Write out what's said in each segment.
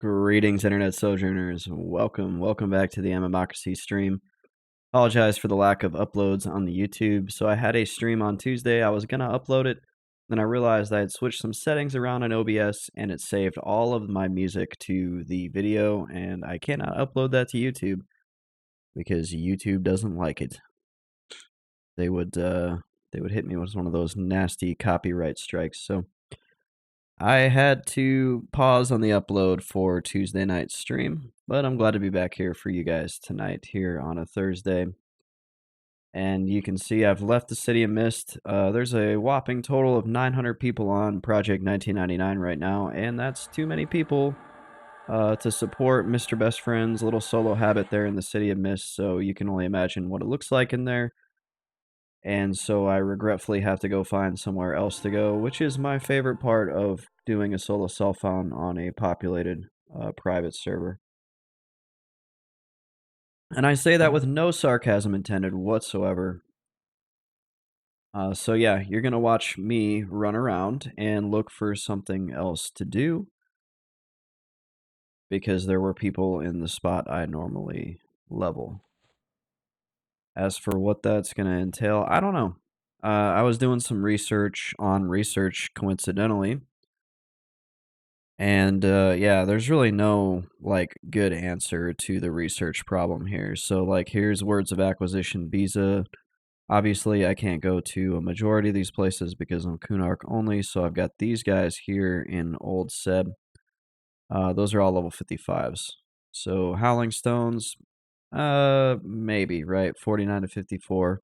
Greetings, Internet Sojourners. Welcome back to the Democracy stream. Apologize for the lack of uploads on the YouTube. So I had a stream on Tuesday. I was gonna upload it, then I realized I had switched some settings around in OBS, and it saved all of my music to the video, and I cannot upload that to YouTube because YouTube doesn't like it. They would hit me with one of those nasty copyright strikes. So I had to pause on the upload for Tuesday night's stream, but I'm glad to be back here for you guys tonight here on a Thursday. And you can see I've left the City of Mist. There's a whopping total of 900 people on Project 1999 right now, and that's too many people to support Mr. Best Friend's little solo habit there in the City of Mist, so you can only imagine what it looks like in there. And so I regretfully have to go find somewhere else to go, which is my favorite part of doing a solo self-found on a populated private server. And I say that with no sarcasm intended whatsoever. So yeah, you're going to watch me run around and look for something else to do because there were people in the spot I normally level. As for what that's going to entail, I don't know. I was doing some research on research coincidentally. And yeah, there's really no like good answer to the research problem here. So like here's words of acquisition visa. Obviously, I can't go to a majority of these places because I'm Kunark only. So I've got these guys here in Old Seb. Those are all level 55s. So Howling Stones, maybe right, 49 to 54.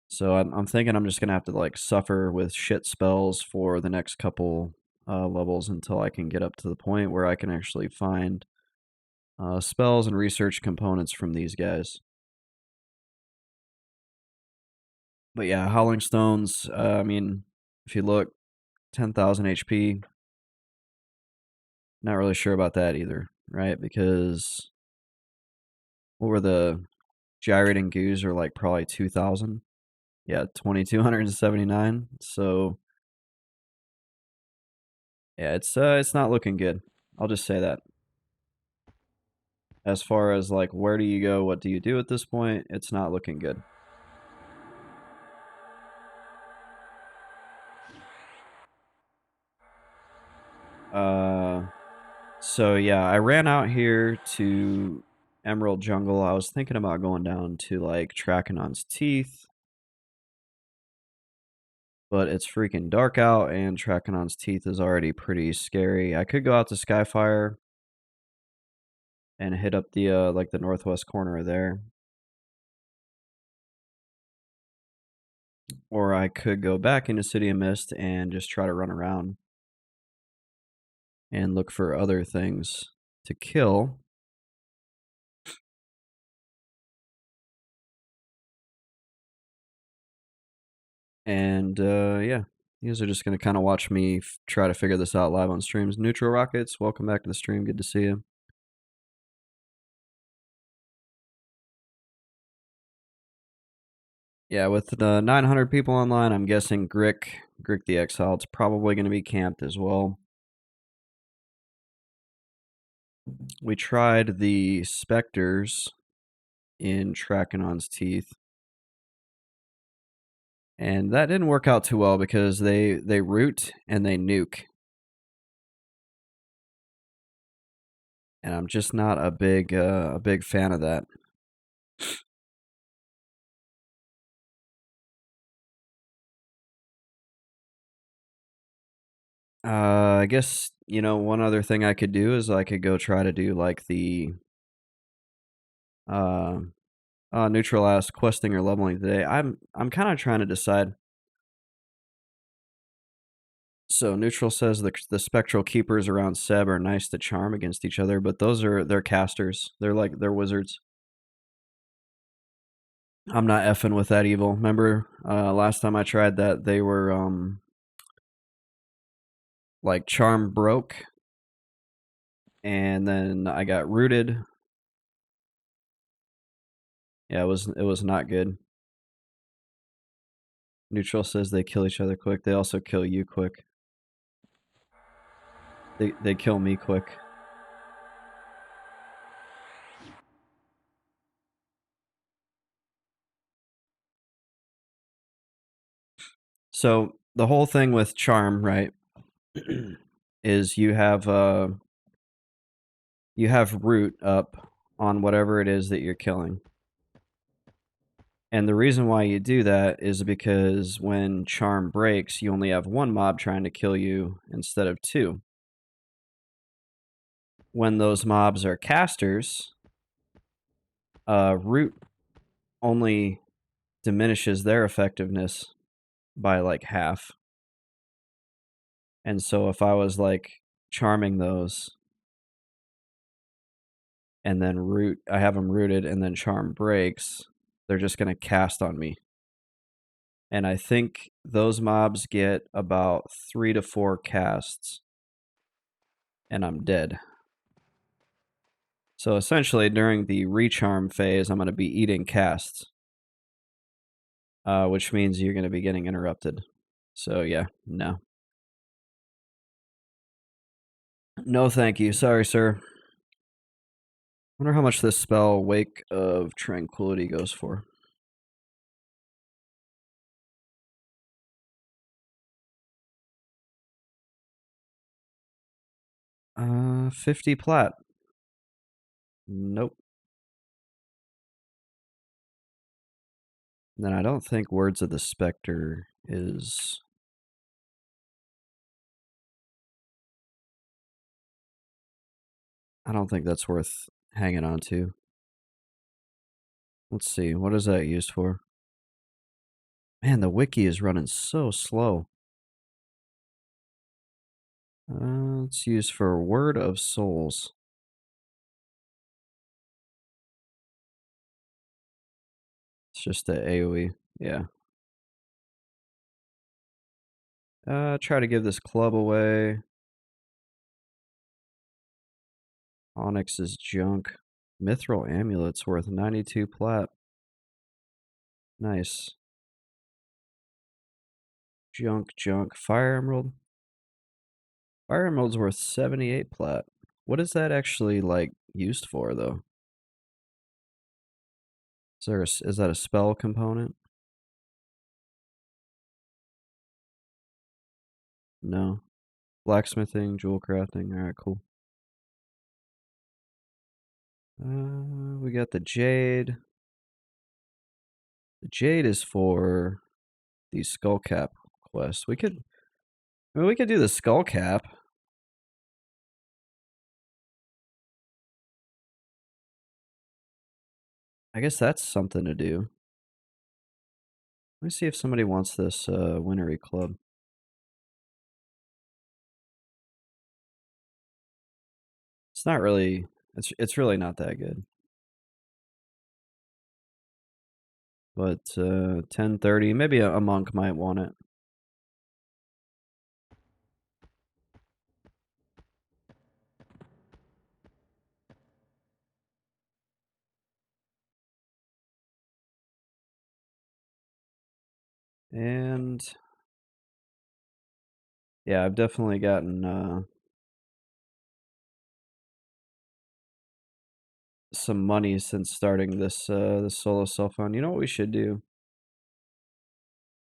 So I'm thinking I'm just gonna have to like suffer with shit spells for the next couple levels until I can get up to the point where I can actually find spells and research components from these guys. But yeah, Howling Stones, I mean, if you look, 10,000 HP, not really sure about that either, right? Because what were the gyrating goos are like probably 2,000. Yeah, 2,279. So yeah, it's not looking good. I'll just say that. As far as like where do you go, what do you do at this point, it's not looking good. So yeah, I ran out here to Emerald Jungle. I was thinking about going down to like Trakanon's Teeth, but it's freaking dark out and Trakanon's Teeth is already pretty scary. I could go out to Skyfire and hit up the like the northwest corner there. Or I could go back into City of Mist and just try to run around and look for other things to kill. And yeah, you guys are just going to kind of watch me try to figure this out live on streams. Neutral Rockets, welcome back to the stream. Good to see you. Yeah, with the 900 people online, I'm guessing Grick the Exiled's probably going to be camped as well. We tried the Spectres in Trakanon's Teeth. And that didn't work out too well because they root and they nuke. And I'm just not a big fan of that. I guess, you know, one other thing I could do is I could go try to do like the neutral ass questing or leveling today. I'm kind of trying to decide. So neutral says the spectral keepers around Seb are nice to charm against each other, but they're casters. They're wizards. I'm not effing with that evil. Remember last time I tried that, they were like charm broke, and then I got rooted. Yeah, it was not good. Neutral says they kill each other quick. They also kill you quick. They kill me quick. So the whole thing with charm, right, is you have root up on whatever it is that you're killing. And the reason why you do that is because when charm breaks, you only have one mob trying to kill you instead of two. When those mobs are casters, root only diminishes their effectiveness by like half. And so if I was like charming those and then root, I have them rooted and then charm breaks, they're just going to cast on me. And I think those mobs get about 3 to 4 casts and I'm dead. So essentially during the recharm phase, I'm going to be eating casts, which means you're going to be getting interrupted. So yeah, no. No thank you. Sorry, sir. Wonder how much this spell Wake of Tranquility goes for. 50 plat. Nope. Then I don't think Words of the Spectre is... I don't think that's worth hanging on to. Let's see, what is that used for? Man, the wiki is running so slow. It's used for Word of Souls. It's just a AoE, yeah. Try to give this club away. Onyx is junk. Mithril Amulet's worth 92 plat. Nice. Junk. Fire Emerald. Fire Emerald's worth 78 plat. What is that actually, like, used for, though? Is that a spell component? No. Blacksmithing, jewel crafting. Alright, cool. We got the Jade. The Jade is for the Skullcap quest. We could do the Skullcap. I guess that's something to do. Let me see if somebody wants this Wintery Club. It's not really... It's really not that good. But 1030, maybe a monk might want it. And yeah, I've definitely gotten some money since starting this solo self fund. You know what we should do?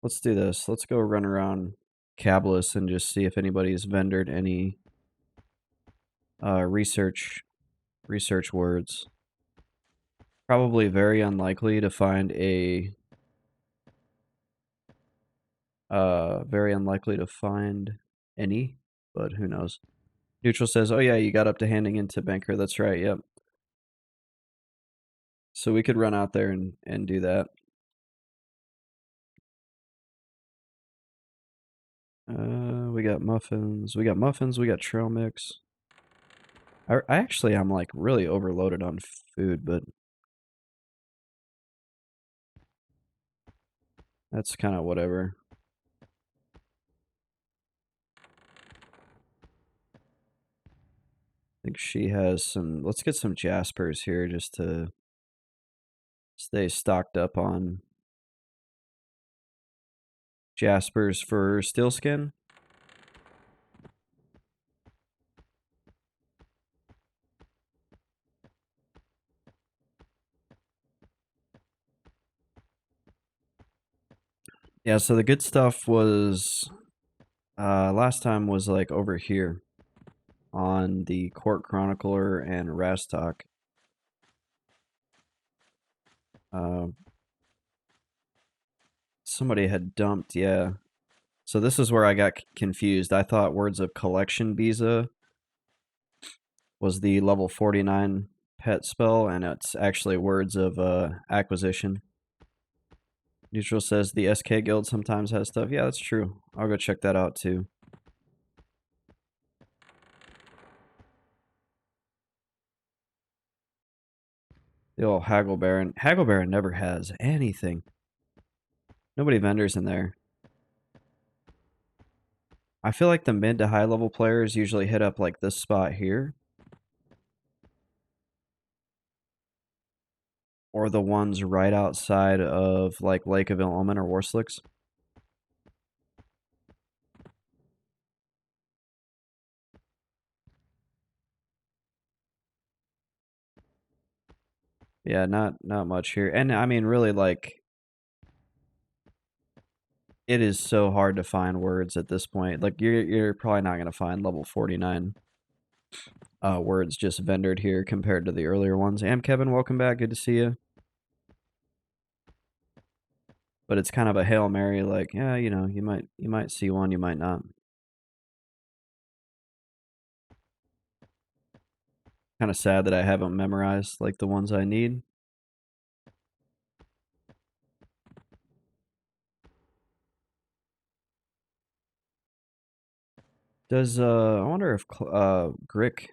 Let's do this. Let's go run around Cablis and just see if anybody's vendored any research words. Probably very unlikely to find a very unlikely to find any, but who knows. Neutral says, "Oh yeah, you got up to handing into banker. That's right. Yep." So we could run out there and do that. We got muffins. We got trail mix. I actually I'm like really overloaded on food, but that's kind of whatever. I think she has some. Let's get some Jaspers here just to stay stocked up on Jaspers for steel skin. Yeah, so the good stuff was last time was like over here on the Court Chronicler and Rastok. Uh, Somebody had dumped, yeah. So this is where I got confused. I thought Words of Collection Visa was the level 49 pet spell, and it's actually Words of Acquisition. Neutral says the SK Guild sometimes has stuff. Yeah, that's true. I'll go check that out too. The old Haggle Baron. Haggle Baron never has anything. Nobody vendors in there. I feel like the mid to high level players usually hit up like this spot here. Or the ones right outside of like Lake of Ill Omen or Warslicks. Yeah, not much here. And I mean really like it is so hard to find words at this point. Like you're probably not gonna find level 49 words just vendored here compared to the earlier ones. And Kevin, welcome back. Good to see you. But it's kind of a Hail Mary, like, yeah, you know, you might see one, you might not. Kind of sad that I haven't memorized like the ones I need. Does I wonder if Grick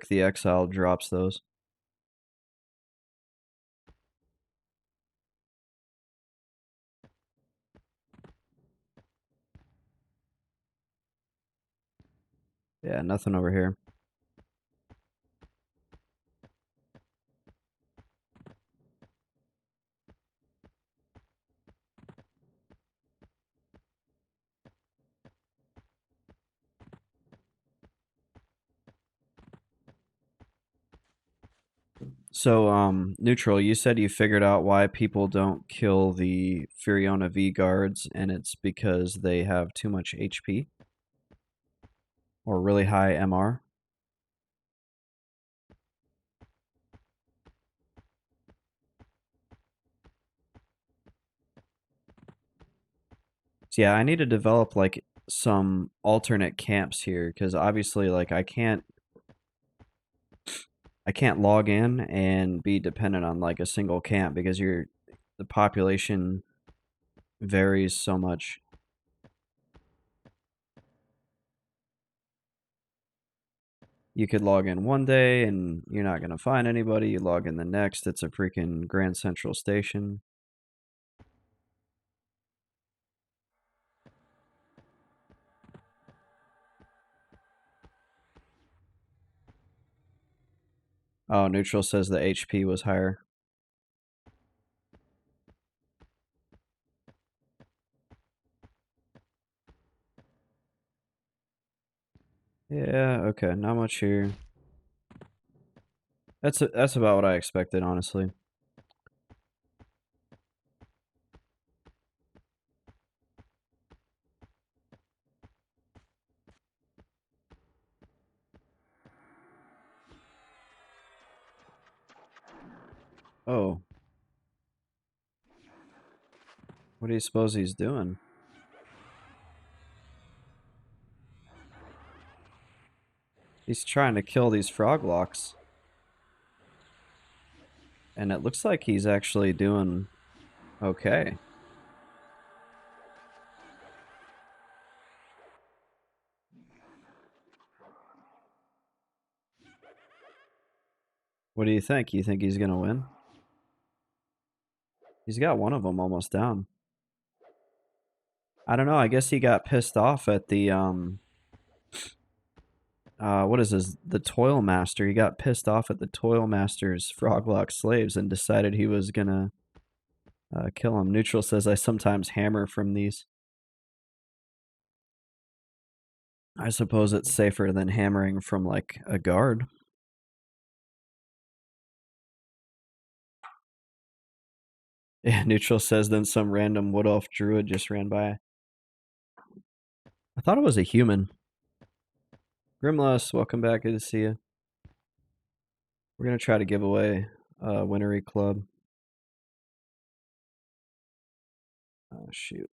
the Exile drops those. Yeah, nothing over here. So, Neutral, you said you figured out why people don't kill the Furiona V guards, and it's because they have too much HP or really high MR. So yeah, I need to develop like some alternate camps here because obviously, like I can't log in and be dependent on like a single camp because the population varies so much. You could log in one day and you're not going to find anybody. You log in the next, it's a freaking Grand Central Station. Oh, Neutral says the HP was higher. Yeah, okay, not much here. That's about what I expected, honestly. Oh, what do you suppose he's doing? He's trying to kill these froglocks. And it looks like he's actually doing okay. What do you think? You think he's gonna win? He's got one of them almost down. I don't know. I guess he got pissed off at the what is this? The Toil Master. He got pissed off at the Toil Master's Froglock slaves and decided he was gonna kill him. Neutral says I sometimes hammer from these. I suppose it's safer than hammering from like a guard. Yeah, Neutral says then some random wood elf druid just ran by. I thought it was a human. Grimloss, welcome back. Good to see you. We're gonna try to give away a Wintery Club. Oh shoot.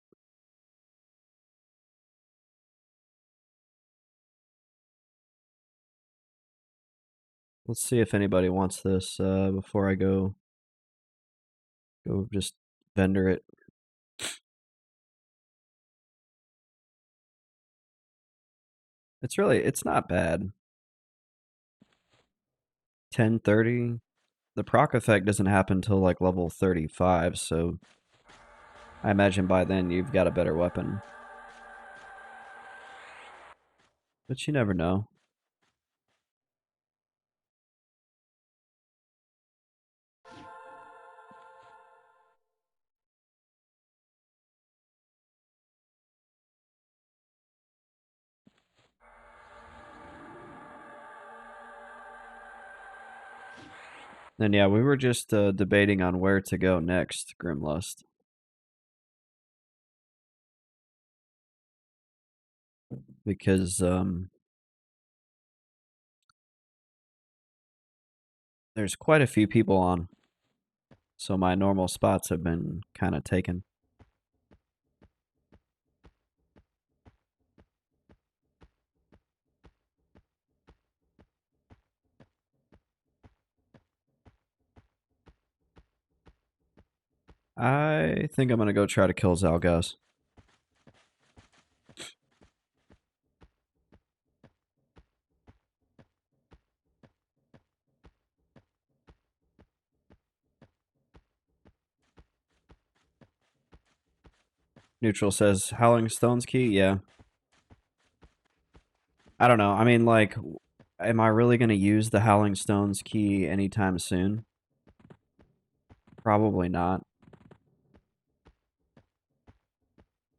Let's see if anybody wants this before I go just vendor it. It's not bad. 1030. The proc effect doesn't happen until like level 35, so I imagine by then you've got a better weapon. But you never know. And yeah, we were just debating on where to go next, Grimlust. Because there's quite a few people on. So my normal spots have been kind of taken. I think I'm going to go try to kill Zalgaz. Neutral says Howling Stone's key. Yeah. I don't know. I mean, like, am I really going to use the Howling Stone's key anytime soon? Probably not.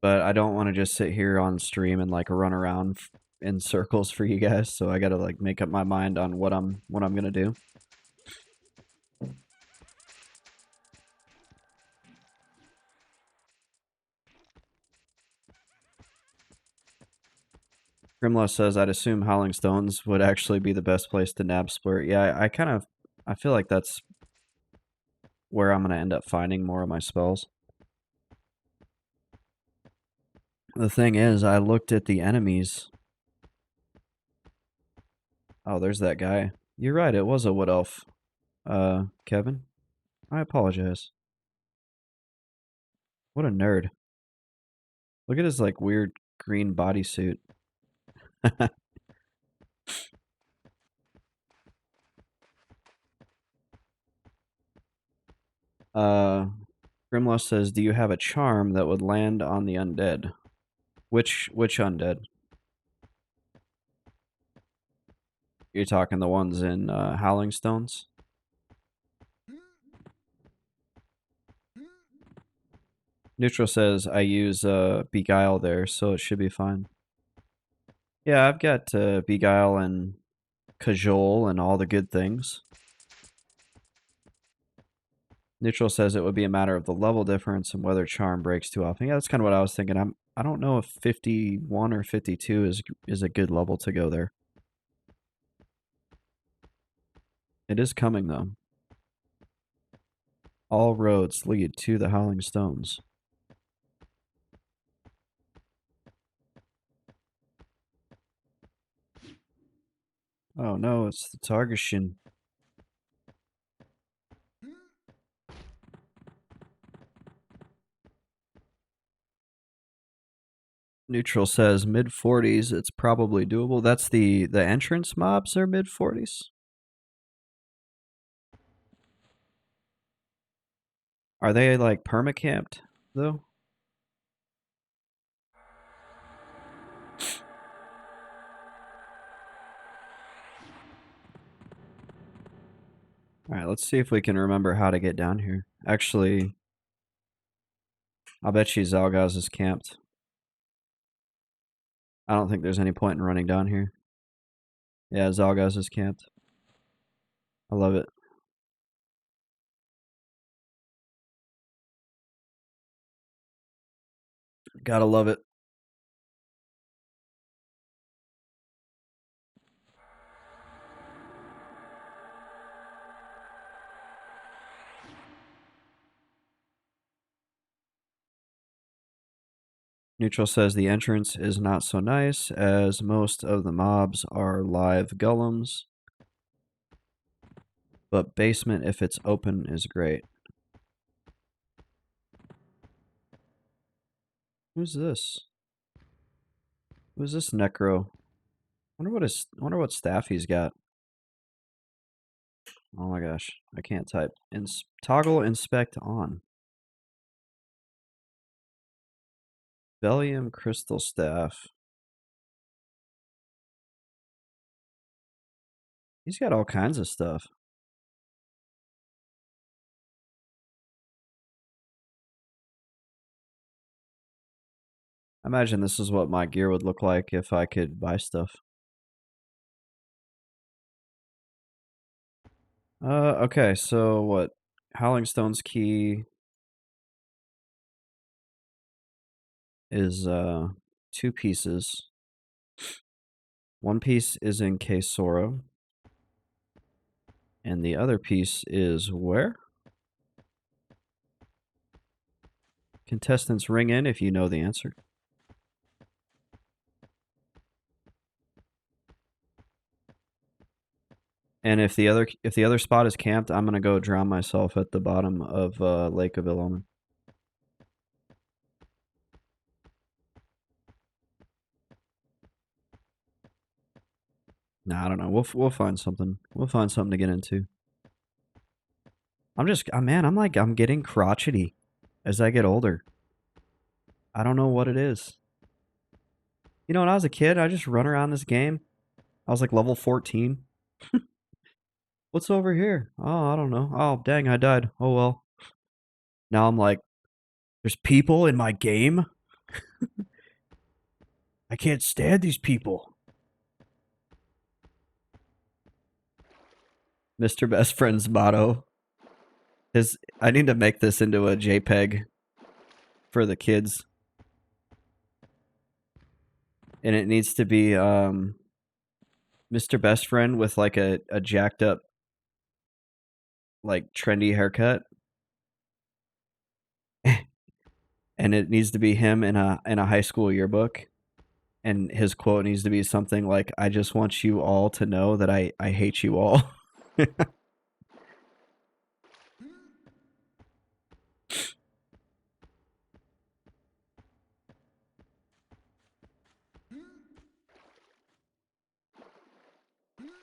But I don't want to just sit here on stream and like run around in circles for you guys. So I got to like make up my mind on what I'm going to do. Grimlaw says, I'd assume Howling Stones would actually be the best place to nab splurt. Yeah, I feel like that's where I'm going to end up finding more of my spells. The thing is, I looked at the enemies. Oh, there's that guy. You're right, it was a wood elf. Kevin? I apologize. What a nerd. Look at his, like, weird green bodysuit. Grimlow says, do you have a charm that would land on the undead? Which undead? You're talking the ones in Howling Stones? Neutral says I use Beguile there, so it should be fine. Yeah, I've got Beguile and Cajole and all the good things. Neutral says it would be a matter of the level difference and whether Charm breaks too often. Yeah, that's kind of what I was thinking. I don't know if 51 or 52 is a good level to go there. It is coming though. All roads lead to the Howling Stones. Oh no, it's the Targashin. Neutral says mid 40s. It's probably doable. That's the entrance mobs are mid 40s. Are they like permacamped though? All right, let's see if we can remember how to get down here. Actually, I'll bet you Zalgaz is camped. I don't think there's any point in running down here. Yeah, Zalgaz is camped. I love it. Gotta love it. Neutral says the entrance is not so nice as most of the mobs are live golems, but basement, if it's open, is great. Who's this? Who's this Necro? Wonder what staff he's got. Oh my gosh, I can't type. Toggle inspect on. Bellium crystal staff. He's got all kinds of stuff. I imagine this is what my gear would look like if I could buy stuff. Okay, so what? Howling Stone's key is 2 pieces. One piece is in Kesora, and the other piece is where? Contestants ring in if you know the answer. And if the other spot is camped, I'm gonna go drown myself at the bottom of Lake of Ill Omen. Nah, I don't know. We'll find something. We'll find something to get into. I'm getting crotchety as I get older. I don't know what it is. You know, when I was a kid, I just run around this game. I was like level 14. What's over here? Oh, I don't know. Oh, dang, I died. Oh well. Now I'm like, there's people in my game? I can't stand these people. Mr. Best Friend's motto. I need to make this into a JPEG for the kids. And it needs to be Mr. Best Friend with like a jacked up, like trendy haircut. And it needs to be him in a high school yearbook. And his quote needs to be something like, I just want you all to know that I hate you all.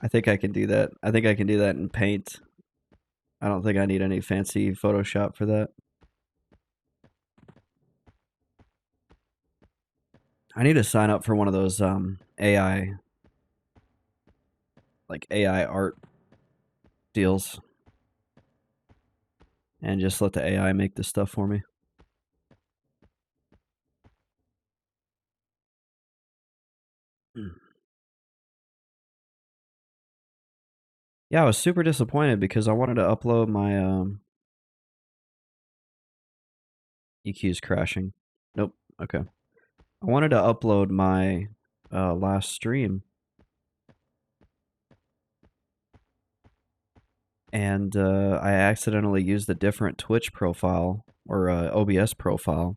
I think I can do that. I think I can do that in Paint. I don't think I need any fancy Photoshop for that. I need to sign up for one of those AI, like AI art deals, and just let the AI make this stuff for me. Yeah, I was super disappointed because I wanted to upload my EQ's crashing. Nope. Okay. I wanted to upload my last stream, and I accidentally used a different Twitch profile or OBS profile,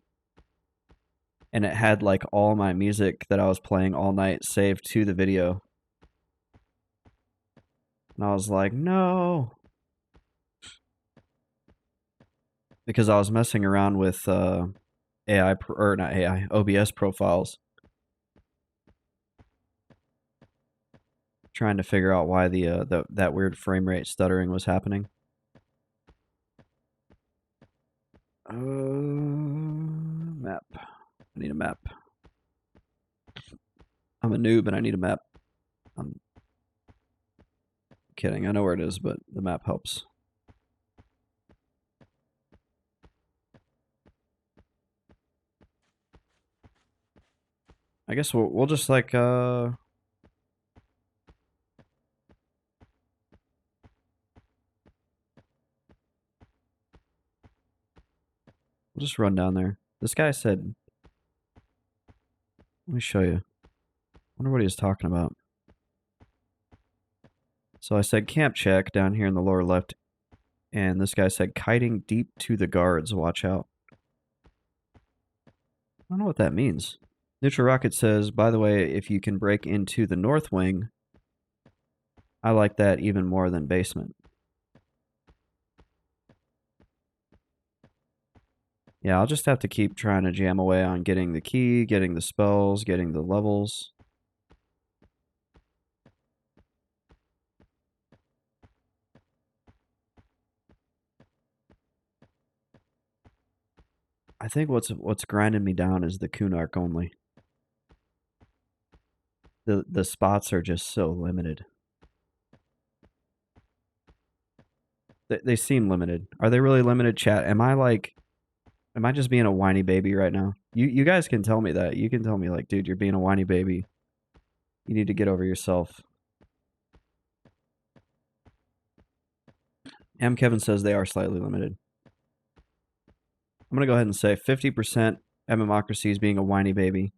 and it had like all my music that I was playing all night saved to the video. And I was like, no. Because I was messing around with AI, or not AI, OBS profiles, trying to figure out why that weird frame rate stuttering was happening. Map. I need a map. I'm a noob and I need a map. I'm kidding. I know where it is, but the map helps. I guess we'll just like we'll just run down there. This guy said Let me show you. Wonder what he was talking about. So I said camp check down here in the lower left, and this guy said kiting deep to the guards, watch out. I don't know what that means. Neutral Rocket says, by the way, if you can break into the north wing, I like that even more than basement. Yeah, I'll just have to keep trying to jam away on getting the key, getting the spells, getting the levels. I think what's grinding me down is the Kunark only. The spots are just so limited. They seem limited. Are they really limited, chat? Am I just being a whiny baby right now? You guys can tell me that. You can tell me like, dude, you're being a whiny baby. You need to get over yourself. M. Kevin says they are slightly limited. I'm gonna go ahead and say 50% MMocracy is being a whiny baby,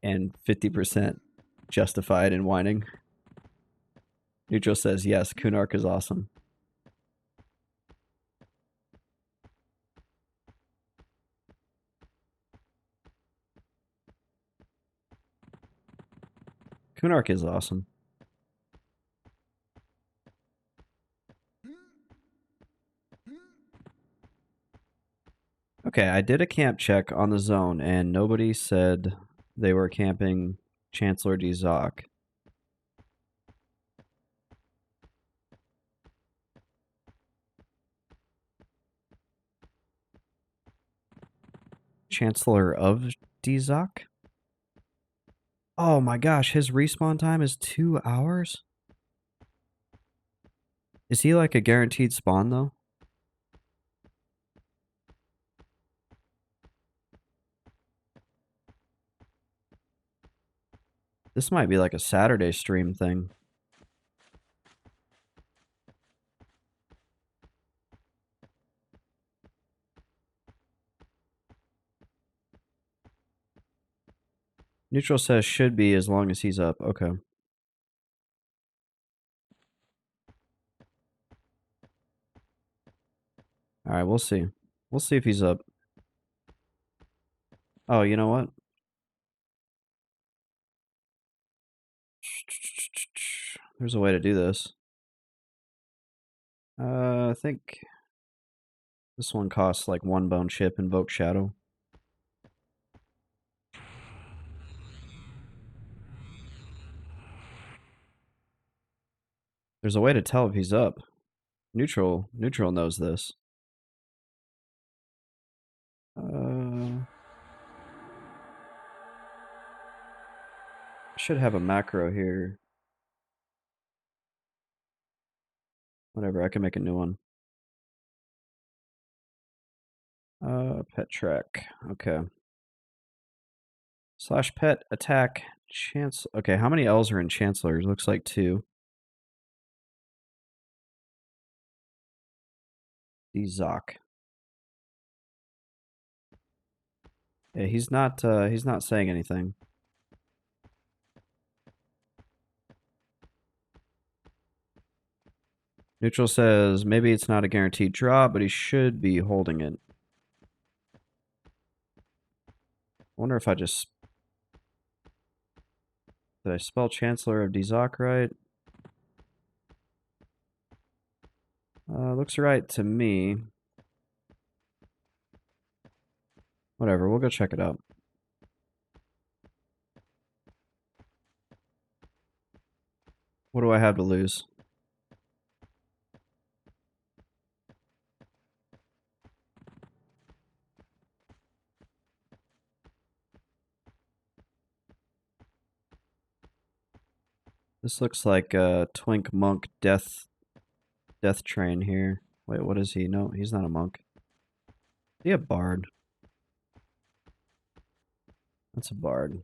and 50% justified in whining. Neutral says yes, Kunark is awesome. Kunark is awesome. Okay, I did a camp check on the zone, and nobody said they were camping Chancellor D. Zoc. Chancellor of D. Zoc? Oh my gosh, his respawn time is 2 hours? Is he like a guaranteed spawn, though? This might be like a Saturday stream thing. Neutral says should be as long as he's up. Okay. Alright, we'll see. We'll see if he's up. Oh, you know what? There's a way to do this. I think this one costs like 1 bone chip, Invoke Shadow. There's a way to tell if he's up. Neutral knows this. Should have a macro here. Whatever, I can make a new one. Pet track. Okay. Slash pet attack chance. Okay, how many L's are in Chancellors? Looks like 2. The Zoc. Yeah, he's not saying anything. Neutral says maybe it's not a guaranteed drop, but he should be holding it. I wonder if I just... Did I spell Chancellor of Dzoc right? Looks right to me. Whatever, we'll go check it out. What do I have to lose? This looks like a Twink Monk death train here. Wait, what is he? No, he's not a monk. Is he a bard? That's a bard.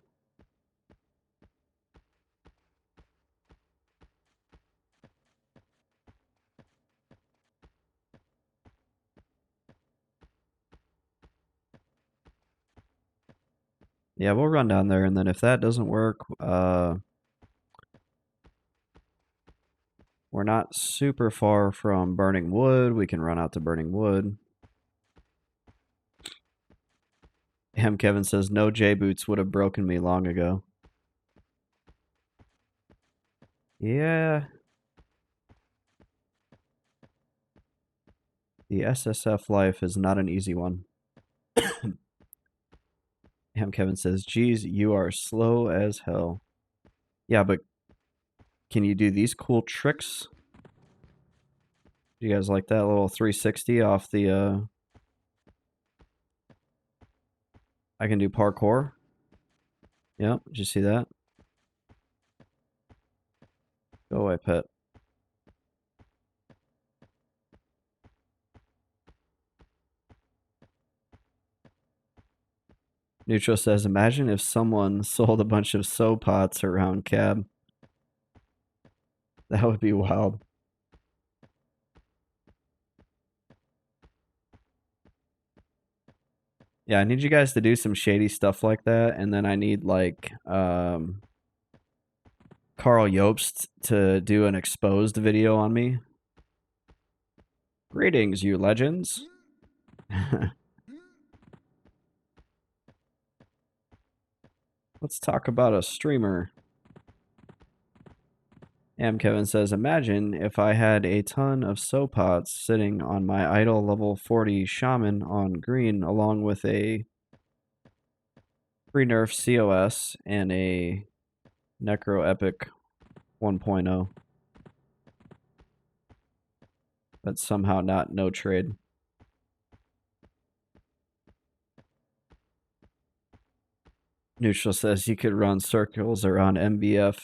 Yeah, we'll run down there, and then if that doesn't work, we're not super far from Burning Wood. We can run out to Burning Wood. Kevin says, no J-boots would have broken me long ago. Yeah. The SSF life is not an easy one. Kevin says, geez, you are slow as hell. Yeah, but can you do these cool tricks? You guys like that little 360 off the, I can do parkour. Yep, did you see that? Go away, pet. Neutral says, imagine if someone sold a bunch of soap pots around Cab. That would be wild. Yeah, I need you guys to do some shady stuff like that, and then I need like Carl Jobst to do an exposed video on me. Greetings, you legends. Let's talk about a streamer. Kevin says, imagine if I had a ton of soap pots sitting on my idle level 40 shaman on green along with a pre-nerf COS and a Necro Epic 1.0. That's somehow not no trade. Neutral says you could run circles around MBF.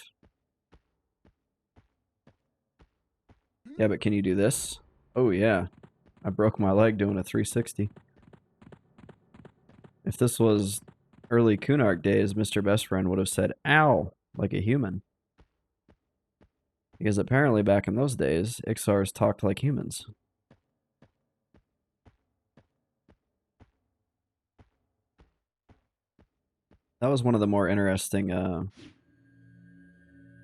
Yeah, but can you do this? Oh, yeah. I broke my leg doing a 360. If this was early Kunark days, Mr. Best Friend would have said, ow, like a human. Because apparently back in those days, Ixars talked like humans. That was one of the more interesting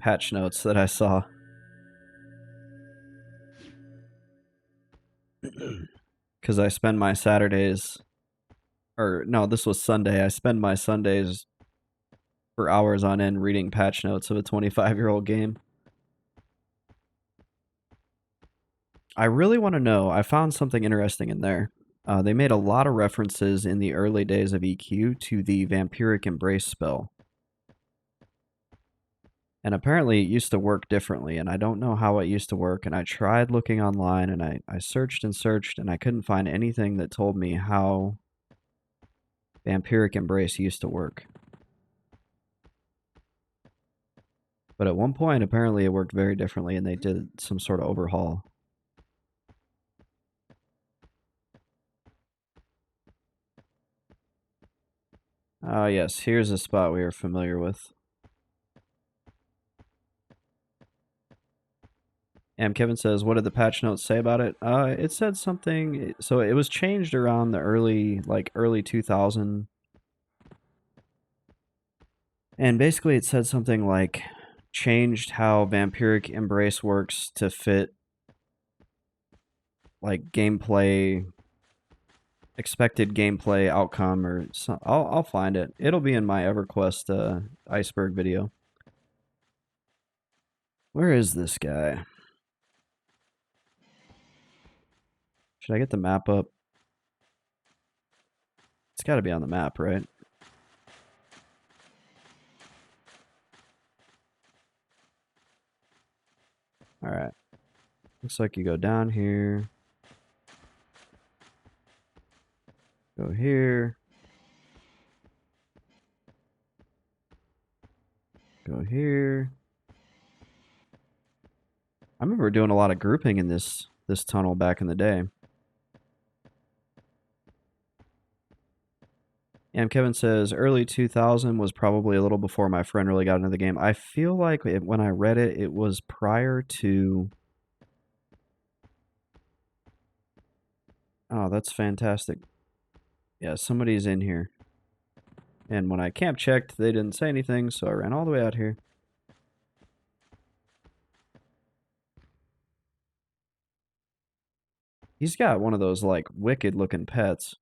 patch notes that I saw. Because I spend my Saturdays, or no, this was Sunday. I spend my Sundays for hours on end reading patch notes of a 25-year-old game. I really want to know. I found something interesting in there. They made a lot of references in the early days of EQ to the Vampiric Embrace spell. And apparently it used to work differently, and I don't know how it used to work. And I tried looking online, and I searched and searched, and I couldn't find anything that told me how Vampiric Embrace used to work. But at one point, apparently it worked very differently, and they did some sort of overhaul. Yes, here's a spot we are familiar with. Kevin says, what did the patch notes say about it? It said something, so it was changed around the early 2000. And basically it said something like, changed how Vampiric Embrace works to fit like gameplay, expected gameplay outcome, or so, I'll find it. It'll be in my Everquest iceberg video. Where is this guy? Should I get the map up? It's got to be on the map, right? All right. Looks like you go down here. Go here. Go here. I remember doing a lot of grouping in this tunnel back in the day. And Kevin says early 2000 was probably a little before my friend really got into the game. I feel like when I read it, it was prior to. Oh, that's fantastic. Yeah, somebody's in here. And when I camp checked, they didn't say anything, so I ran all the way out here. He's got one of those, like, wicked-looking pets.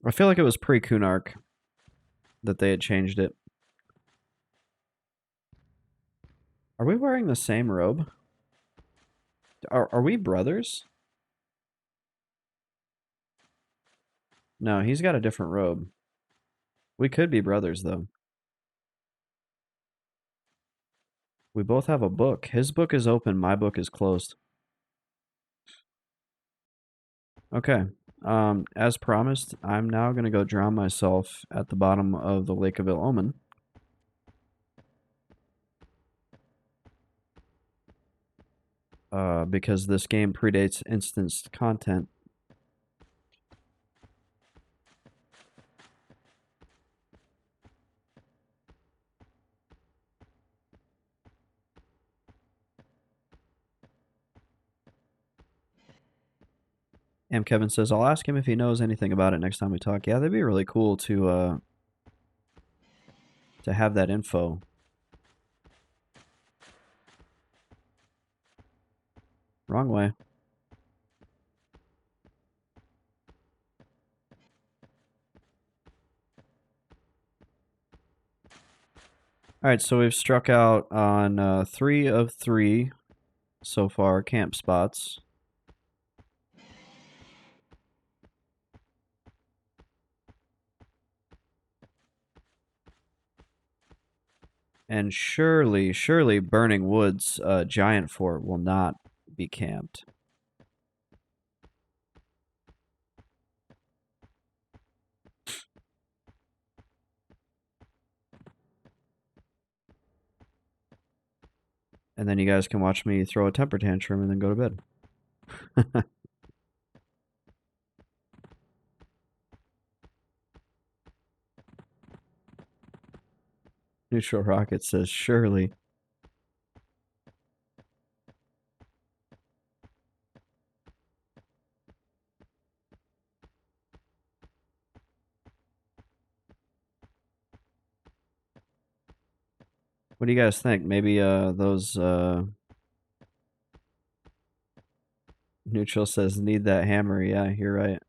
I feel like it was pre-Kunark that they had changed it. Are we wearing the same robe? Are we brothers? No, he's got a different robe. We could be brothers, though. We both have a book. His book is open, my book is closed. Okay. As promised, I'm now going to go drown myself at the bottom of the Lake of Ill Omen. Because this game predates instanced content. And Kevin says, I'll ask him if he knows anything about it next time we talk. Yeah, that'd be really cool to have that info. Wrong way. Alright, so we've struck out on 3 of 3 so far camp spots. And surely Burning Woods Giant Fort will not be camped. And then you guys can watch me throw a temper tantrum and then go to bed. Neutral Rocket says, surely. What do you guys think? Maybe those Neutral says need that hammer. Yeah, you're right.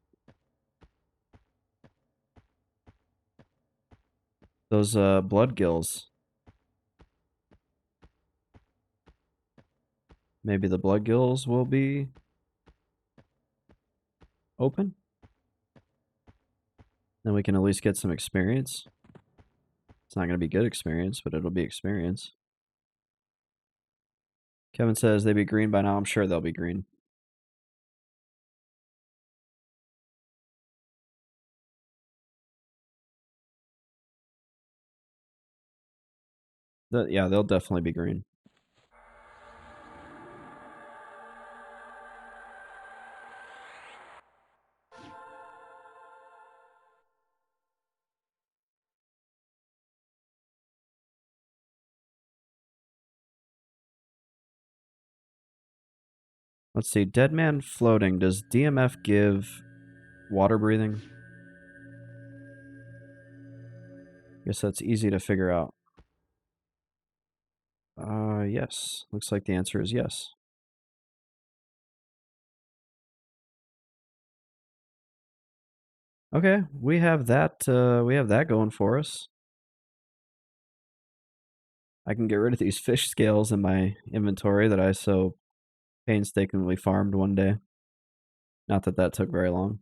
Those Bloodgills. Maybe the Bloodgills will be open. Then we can at least get some experience. It's not going to be good experience, but it'll be experience. Kevin says they'd be green by now. I'm sure they'll be green. Yeah, they'll definitely be green. Let's see. Dead Man Floating. Does DMF give water breathing? Guess that's easy to figure out. Yes. Looks like the answer is yes. Okay, we have that going for us. I can get rid of these fish scales in my inventory that I so painstakingly farmed one day. Not that that took very long.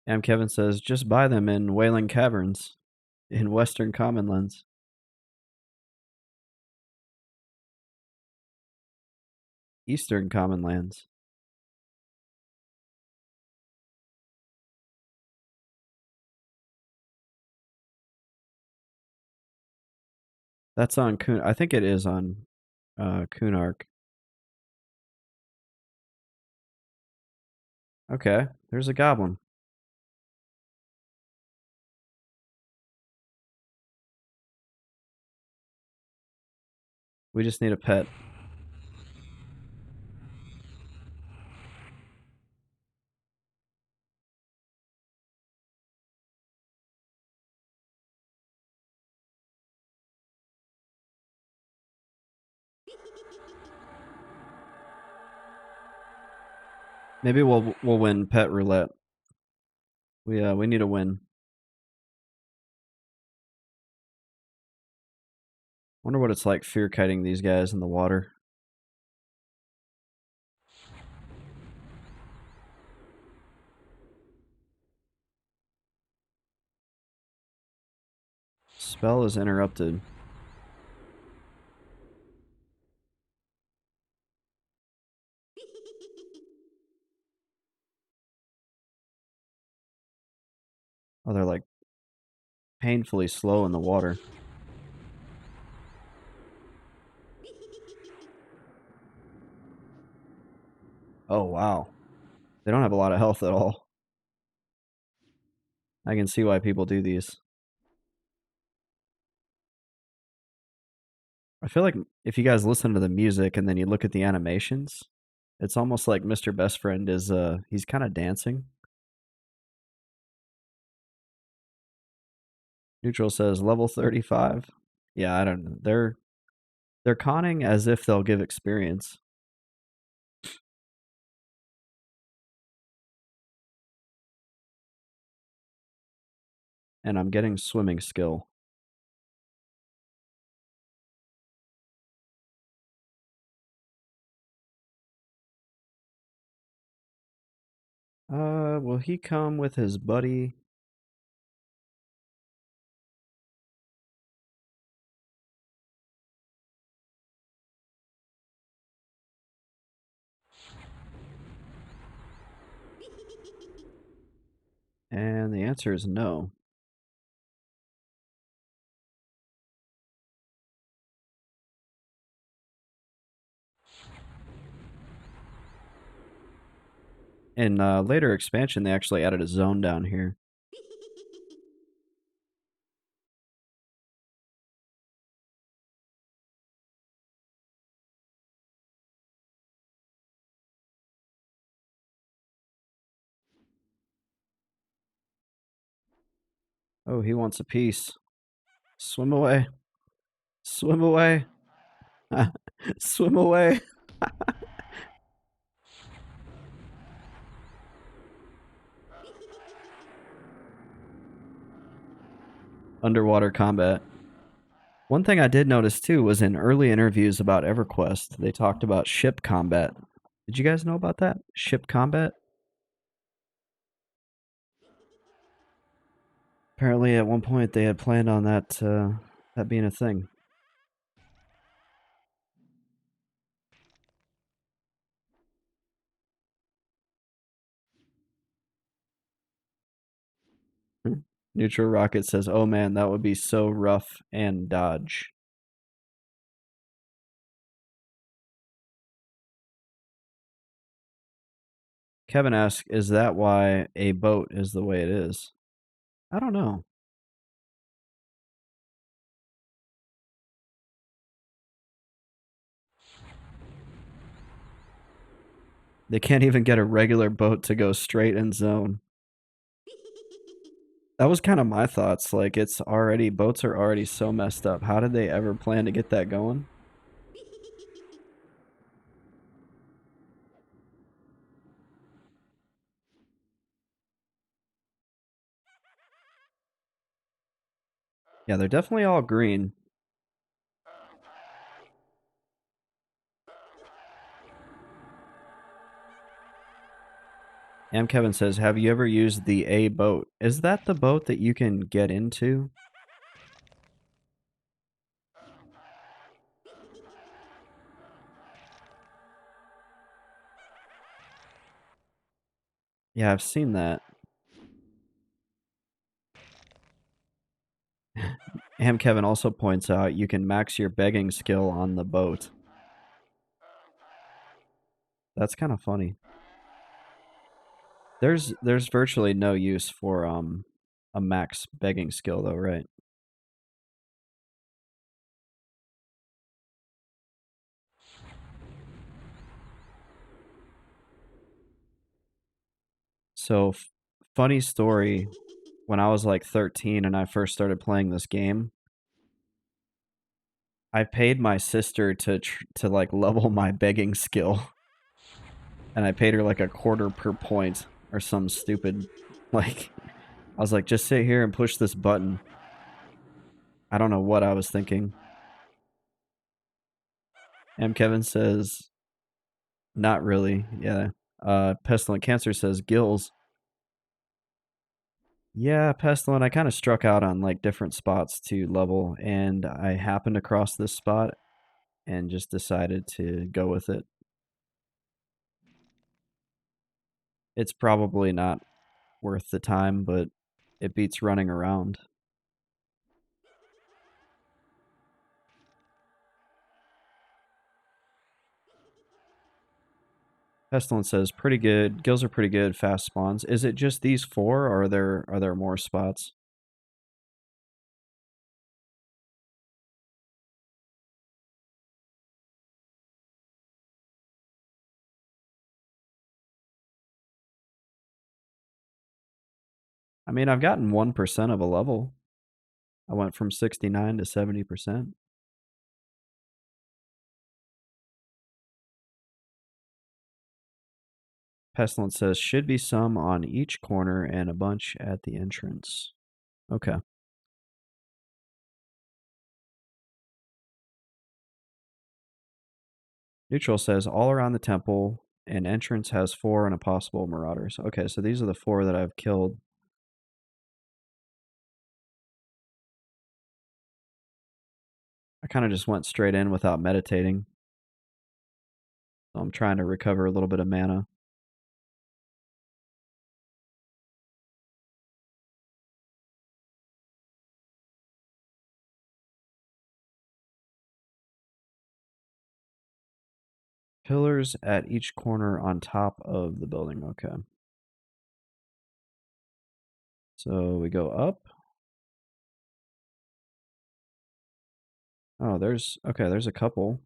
And Kevin says, just buy them in Wailing Caverns in Western Commonlands. Eastern Commonlands. That's on I think it is on Kunark. Okay, there's a goblin. We just need a pet. Maybe we'll win pet roulette. We need a win. Wonder what it's like fear kiting these guys in the water. Spell is interrupted. Oh, they're like painfully slow in the water. Oh, wow. They don't have a lot of health at all. I can see why people do these. I feel like if you guys listen to the music and then you look at the animations, it's almost like Mr. Best Friend is he's kind of dancing. Neutral says level 35. Yeah, I don't know. They're conning as if they'll give experience. And I'm getting swimming skill. Will he come with his buddy? And the answer is no. In later expansion, they actually added a zone down here. Oh, he wants a piece. Swim away. Swim away. Swim away. Underwater combat. One thing I did notice too was in early interviews about Everquest, they talked about ship combat. Did you guys know about that? Ship combat? Apparently, at one point, they had planned on that being a thing. Neutral Rocket says, "Oh man, that would be so rough and dodge." Kevin asks, "Is that why a boat is the way it is?" I don't know. They can't even get a regular boat to go straight in zone. That was kind of my thoughts. Like, boats are already so messed up. How did they ever plan to get that going? Yeah, they're definitely all green. And Kevin says, "Have you ever used the A boat? Is that the boat that you can get into?" Yeah, I've seen that. And Kevin also points out you can max your begging skill on the boat. That's kind of funny. There's virtually no use for a max begging skill though, right? So funny story, when I was like 13 and I first started playing this game, I paid my sister to like level my begging skill, and I paid her like a quarter per point or some stupid like I was like, just sit here and push this button. I don't know what I was thinking. M. Kevin says, not really. Yeah. Pestilent Cancer says gills. Yeah, Pestilent, I kind of struck out on like different spots to level, and I happened across this spot and just decided to go with it. It's probably not worth the time, but it beats running around. Pestilent says pretty good. Gills are pretty good. Fast spawns. Is it just these four, or are there more spots? I mean, I've gotten 1% of a level. I went from 69 to 70%. Pestilent says should be some on each corner and a bunch at the entrance. Okay. Neutral says all around the temple, and entrance has 4 and a possible marauders. Okay, so these are the 4 that I've killed. I kind of just went straight in without meditating. So I'm trying to recover a little bit of mana. Pillars at each corner on top of the building. Okay. So we go up. Oh, there's a couple.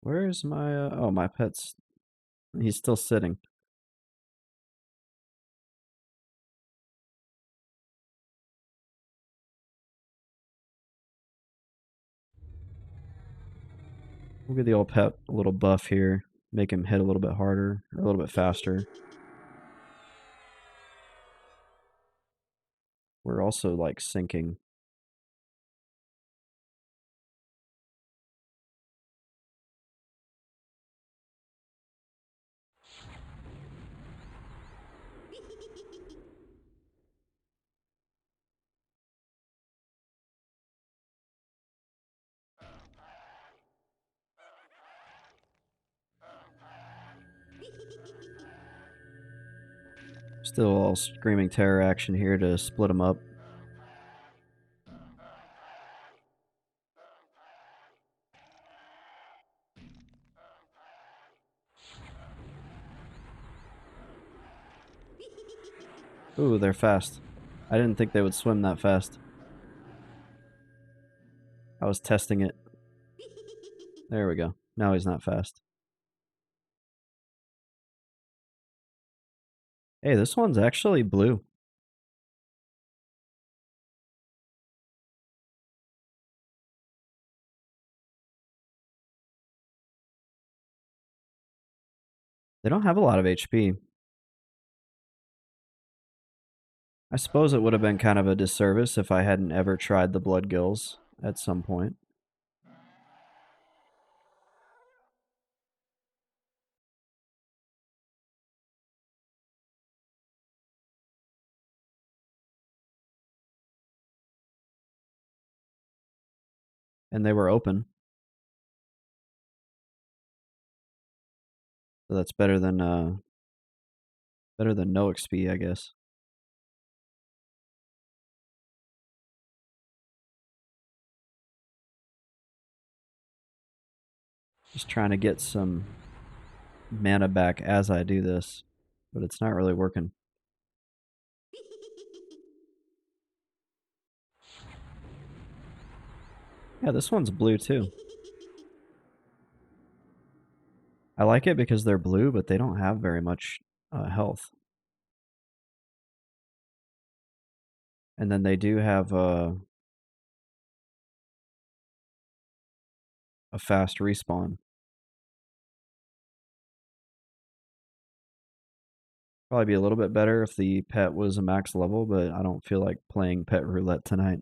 Where's my oh, my pet's he's still sitting. We'll give the old pet a little buff here, make him hit a little bit harder, or a little bit faster. We're also like sinking. Still all screaming terror action here to split them up. Ooh, they're fast. I didn't think they would swim that fast. I was testing it. There we go. Now he's not fast. Hey, this one's actually blue. They don't have a lot of HP. I suppose it would have been kind of a disservice if I hadn't ever tried the Bloodgills at some point. And they were open. So that's better than Better than no XP, I guess. Just trying to get some mana back as I do this, but it's not really working. Yeah, this one's blue too. I like it because they're blue, but they don't have very much health. And then they do have a fast respawn. Probably be a little bit better if the pet was a max level, but I don't feel like playing pet roulette tonight.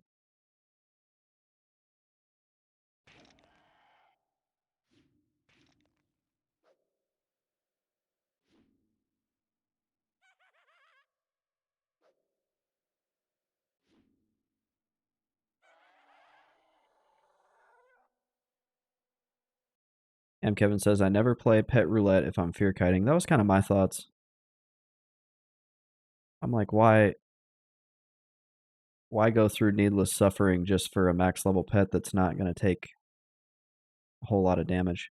And Kevin says, I never play pet roulette if I'm fear kiting. That was kind of my thoughts. I'm like, why go through needless suffering just for a max level pet that's not going to take a whole lot of damage?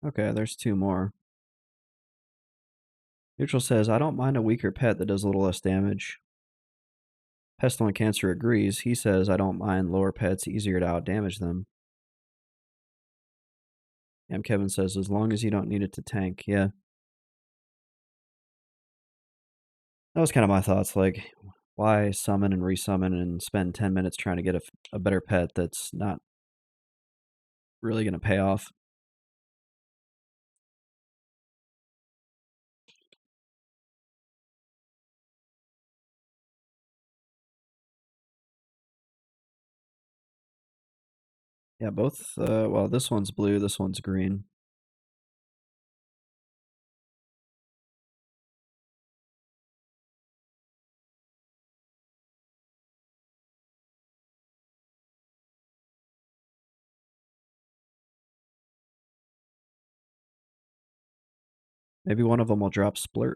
Okay, there's two more. Neutral says, I don't mind a weaker pet that does a little less damage. Pestilent Cancer agrees. He says, I don't mind lower pets, easier to outdamage them. And Kevin says, as long as you don't need it to tank. Yeah. That was kind of my thoughts. Like, why summon and resummon and spend 10 minutes trying to get a better pet that's not really going to pay off? Yeah, both. Well, this one's blue, this one's green. Maybe one of them will drop Splurt.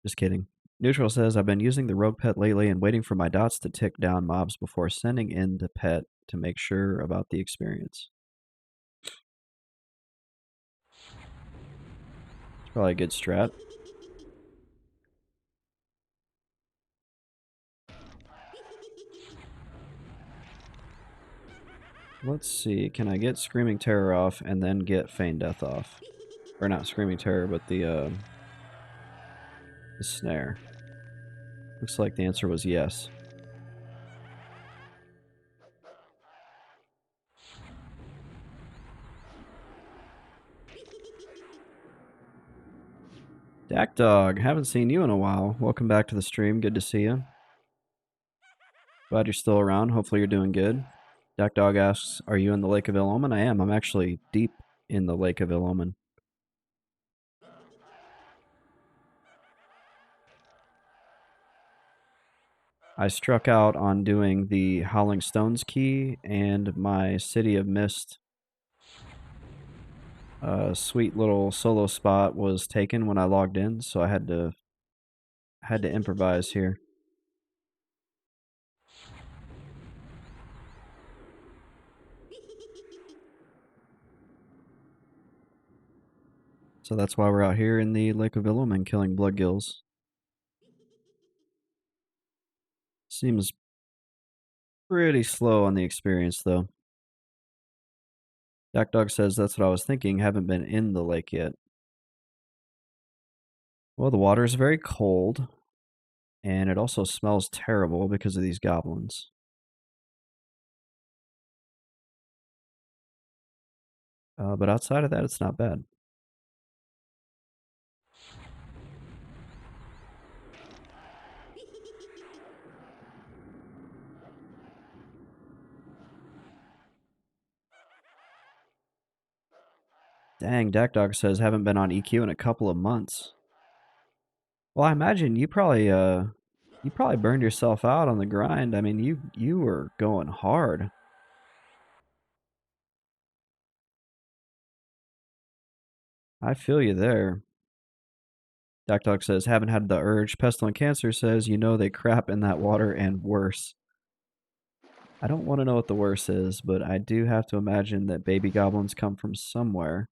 Just kidding. Neutral says, I've been using the rogue pet lately and waiting for my dots to tick down mobs before sending in the pet to make sure about the experience. It's probably a good strat. Let's see, can I get Screaming Terror off and then get Feign Death off? Or not Screaming Terror, but the snare. Looks like the answer was yes. Dak Dog, haven't seen you in a while. Welcome back to the stream. Good to see you. Glad you're still around. Hopefully you're doing good. Dak Dog asks, are you in the Lake of Ill Omen? I am. I'm actually deep in the Lake of Ill Omen. I struck out on doing the Howling Stones key, and my City of Mist sweet little solo spot was taken when I logged in, so I had to improvise here. So that's why we're out here in the Lake of Ill Omen killing Bloodgills. Seems pretty slow on the experience, though. Dak Dog says, that's what I was thinking. Haven't been in the lake yet. Well, the water is very cold, and it also smells terrible because of these goblins. But outside of that, it's not bad. Dang, Dak Dog says, haven't been on EQ in a couple of months. Well, I imagine you probably burned yourself out on the grind. I mean, you were going hard. I feel you there. Doc Dog says, haven't had the urge. Pestilent Cancer says, you know they crap in that water and worse. I don't want to know what the worse is, but I do have to imagine that baby goblins come from somewhere.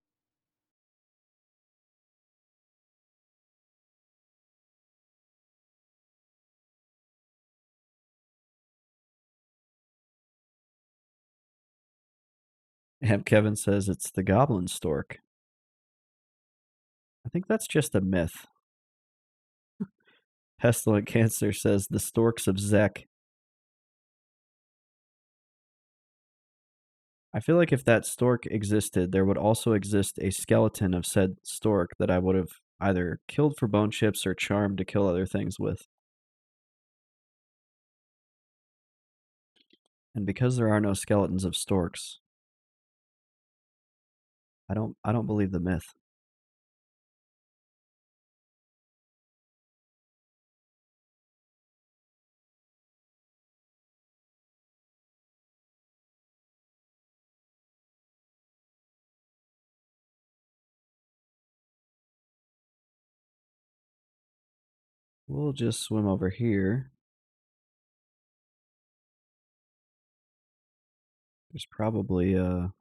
And Kevin says it's the goblin stork. I think that's just a myth. Pestilent Cancer says the storks of Zek. I feel like if that stork existed, there would also exist a skeleton of said stork that I would have either killed for bone chips or charmed to kill other things with. And because there are no skeletons of storks, I don't believe the myth. We'll just swim over here. There's probably a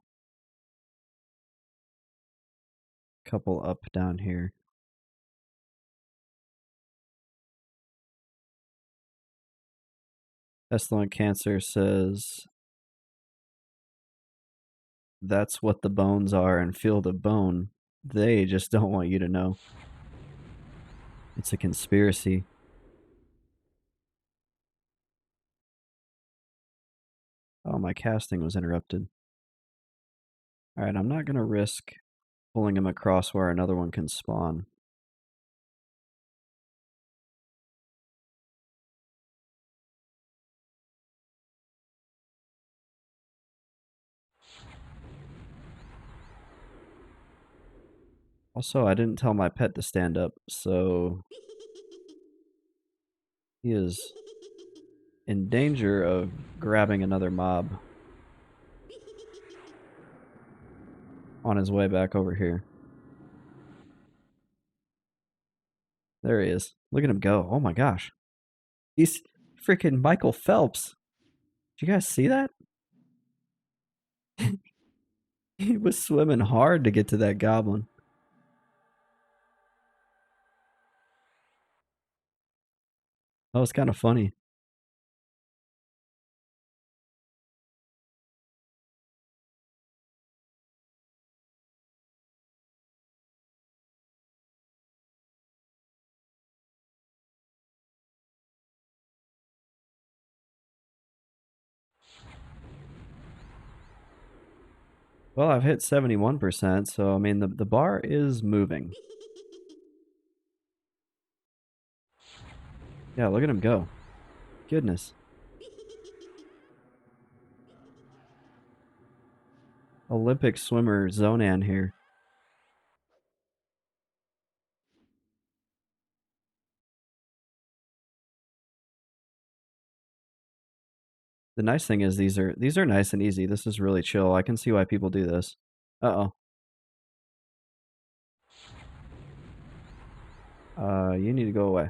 couple up down here. Pestilent Cancer says that's what the bones are and feel the bone. They just don't want you to know. It's a conspiracy. Oh, my casting was interrupted. Alright, I'm not going to risk pulling him across where another one can spawn. Also, I didn't tell my pet to stand up, so he is in danger of grabbing another mob on his way back over here. There he is. Look at him go. Oh my gosh. He's freaking Michael Phelps. Did you guys see that? He was swimming hard to get to that goblin. That was kind of funny. Well, I've hit 71%, so I mean, the bar is moving. Yeah, look at him go. Goodness. Olympic swimmer Zonan here. The nice thing is these are nice and easy. This is really chill. I can see why people do this. Uh-oh. You need to go away.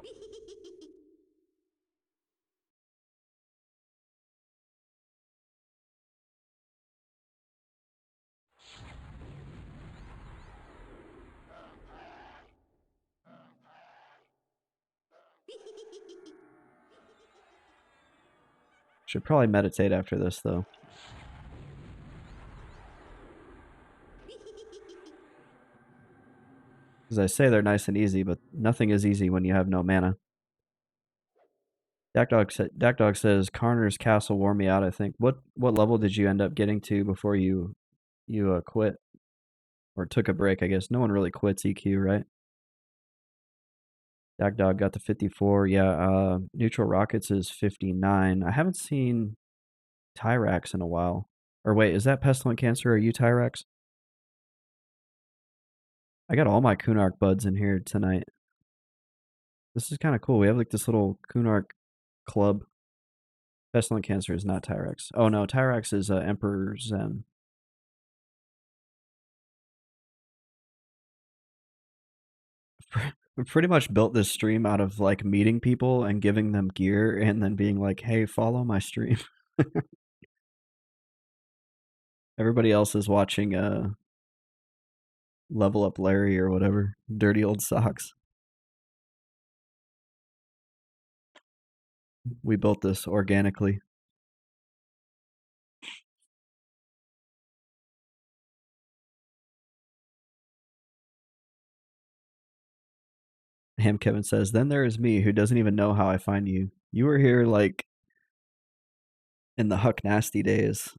Should probably meditate after this, though. As I say, they're nice and easy, but nothing is easy when you have no mana. Dak Dog says Carner's Castle wore me out. I think. What level did you end up getting to before you quit or took a break? I guess no one really quits EQ, right? Dak Dog got to 54. Yeah. Neutral Rockets is 59. I haven't seen Tyrax in a while. Or wait, is that Pestilent Cancer? Are you Tyrax? I got all my Kunark buds in here tonight. This is kind of cool. We have like this little Kunark club. Pestilent Cancer is not Tyrax. Oh no, Tyrax is Emperor Zem. We pretty much built this stream out of like meeting people and giving them gear and then being like, hey, follow my stream. Everybody else is watching Level Up Larry or whatever. Dirty old socks. We built this organically. Ham Kevin says, then there is me who doesn't even know how I find you. You were here like in the Huck Nasty days.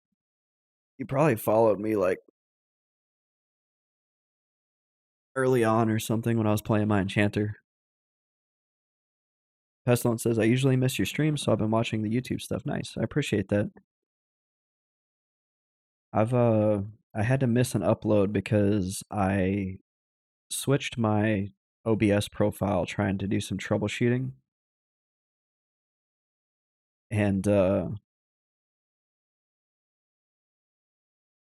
You probably followed me like early on or something when I was playing my enchanter. Pestilence says, I usually miss your streams, so I've been watching the YouTube stuff. Nice. I appreciate that. I had to miss an upload because I switched my OBS profile trying to do some troubleshooting. And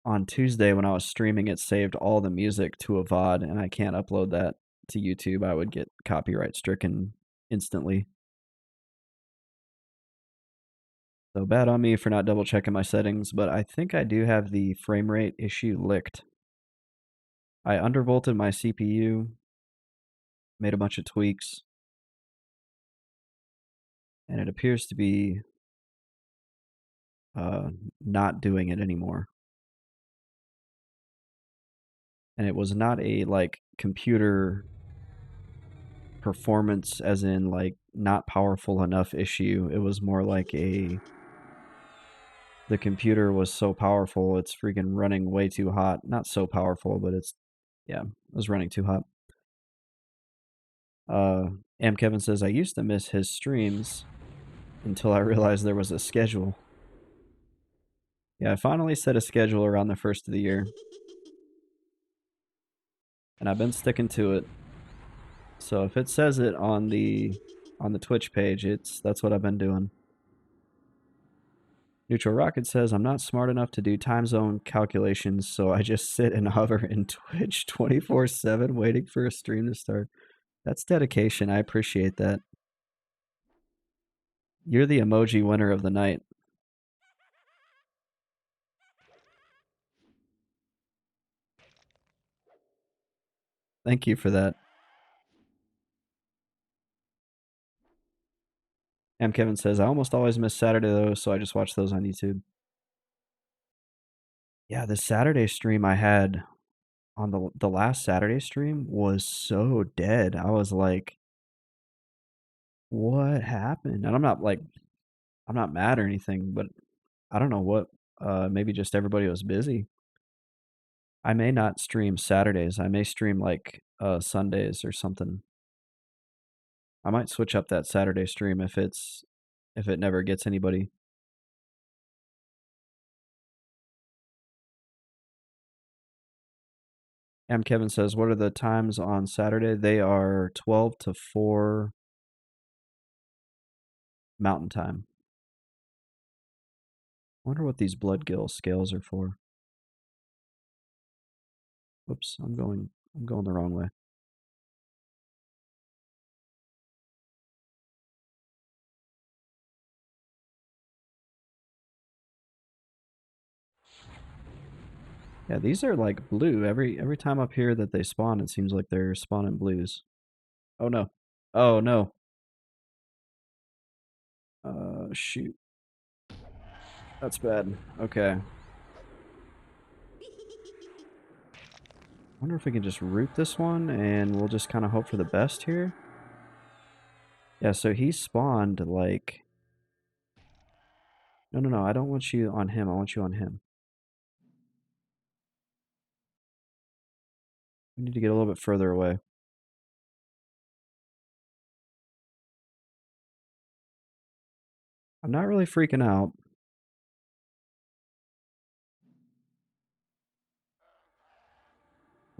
on Tuesday when I was streaming, it saved all the music to a VOD, and I can't upload that to YouTube. I would get copyright stricken instantly. So bad on me for not double checking my settings, but I think I do have the frame rate issue licked. I undervolted my CPU, made a bunch of tweaks, and it appears to be not doing it anymore. And it was not a like computer performance as in like not powerful enough issue. It was more like the computer was so powerful it's freaking running way too hot. Not so powerful, but it was running too hot. Am Kevin says I used to miss his streams until I realized there was a schedule. Yeah, I finally set a schedule around the first of the year. And I've been sticking to it. So if it says it on the Twitch page, that's what I've been doing. Neutral Rocket says, I'm not smart enough to do time zone calculations, so I just sit and hover in Twitch 24/7 waiting for a stream to start. That's dedication. I appreciate that. You're the emoji winner of the night. Thank you for that. M. Kevin says, I almost always miss Saturday though, so I just watch those on YouTube. Yeah, the Saturday stream I had on the last Saturday stream was so dead. I was like, what happened? And I'm not mad or anything, but I don't know what. Maybe just everybody was busy. I may not stream Saturdays. I may stream like Sundays or something. I might switch up that Saturday stream if it never gets anybody. M. Kevin says, what are the times on Saturday? They are 12 to 4 Mountain Time. I wonder what these Bloodgill scales are for. Whoops, I'm going the wrong way. Yeah, these are like blue. Every time up here that they spawn, it seems like they're spawning blues. Oh no. Oh no. Shoot. That's bad. Okay. Wonder if we can just root this one and we'll just kind of hope for the best here. Yeah, so he spawned like... No, I don't want you on him. I want you on him. We need to get a little bit further away. I'm not really freaking out.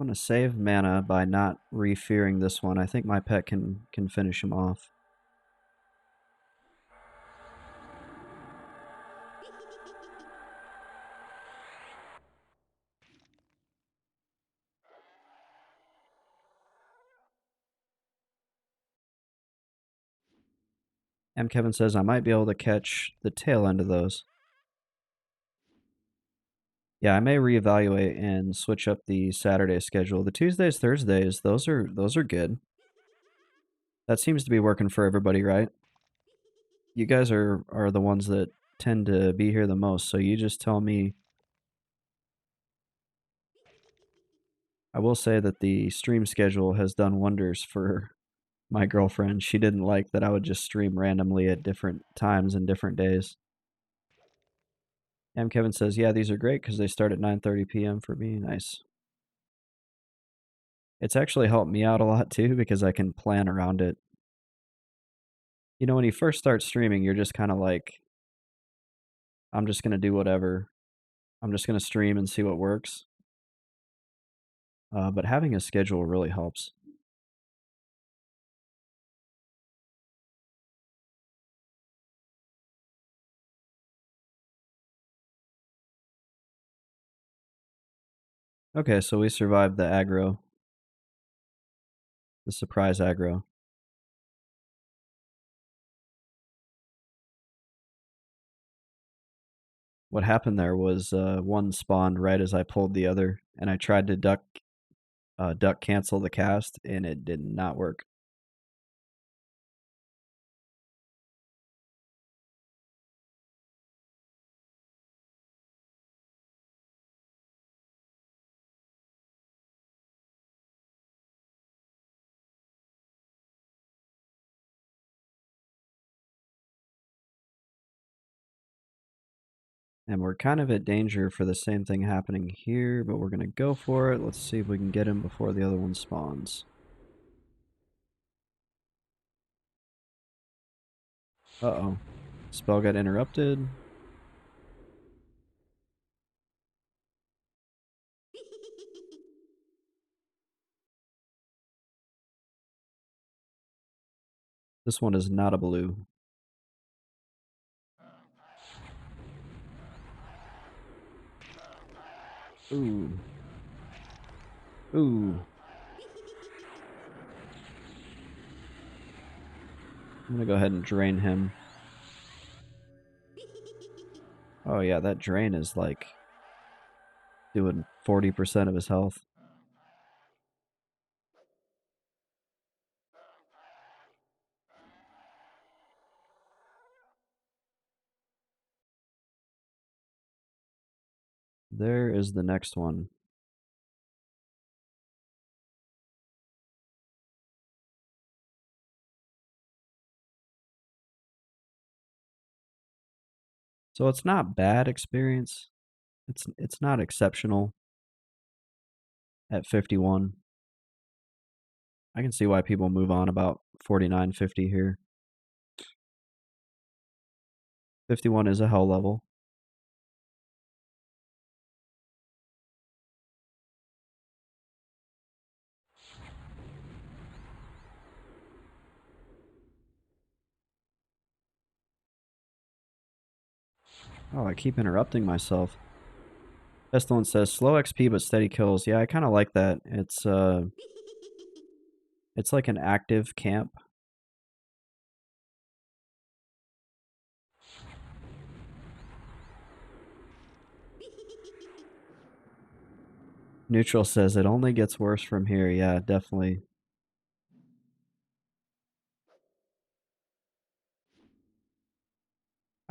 I'm going to save mana by not re-fearing this one. I think my pet can finish him off. M. Kevin says I might be able to catch the tail end of those. Yeah, I may reevaluate and switch up the Saturday schedule. The Tuesdays, Thursdays, those are good. That seems to be working for everybody, right? You guys are the ones that tend to be here the most, so you just tell me. I will say that the stream schedule has done wonders for my girlfriend. She didn't like that I would just stream randomly at different times and different days. M. Kevin says, yeah, these are great because they start at 9:30 p.m. for me. Nice. It's actually helped me out a lot too because I can plan around it. You know, when you first start streaming, you're just kind of like, I'm just going to do whatever. I'm just going to stream and see what works. But having a schedule really helps. Okay, so we survived the aggro, the surprise aggro. What happened there was one spawned right as I pulled the other, and I tried to duck cancel the cast, and it did not work. And we're kind of at danger for the same thing happening here, but we're going to go for it. Let's see if we can get him before the other one spawns. Uh-oh. Spell got interrupted. This one is not a blue. Ooh. Ooh. I'm going to go ahead and drain him. Oh yeah, that drain is like doing 40% of his health. There is the next one. So it's not bad experience. It's not exceptional at 51. I can see why people move on about 49, 50 here. 51 is a hell level. Oh, I keep interrupting myself. Pestilence says slow XP but steady kills. Yeah, I kind of like that. It's like an active camp. Neutral says it only gets worse from here. Yeah, definitely.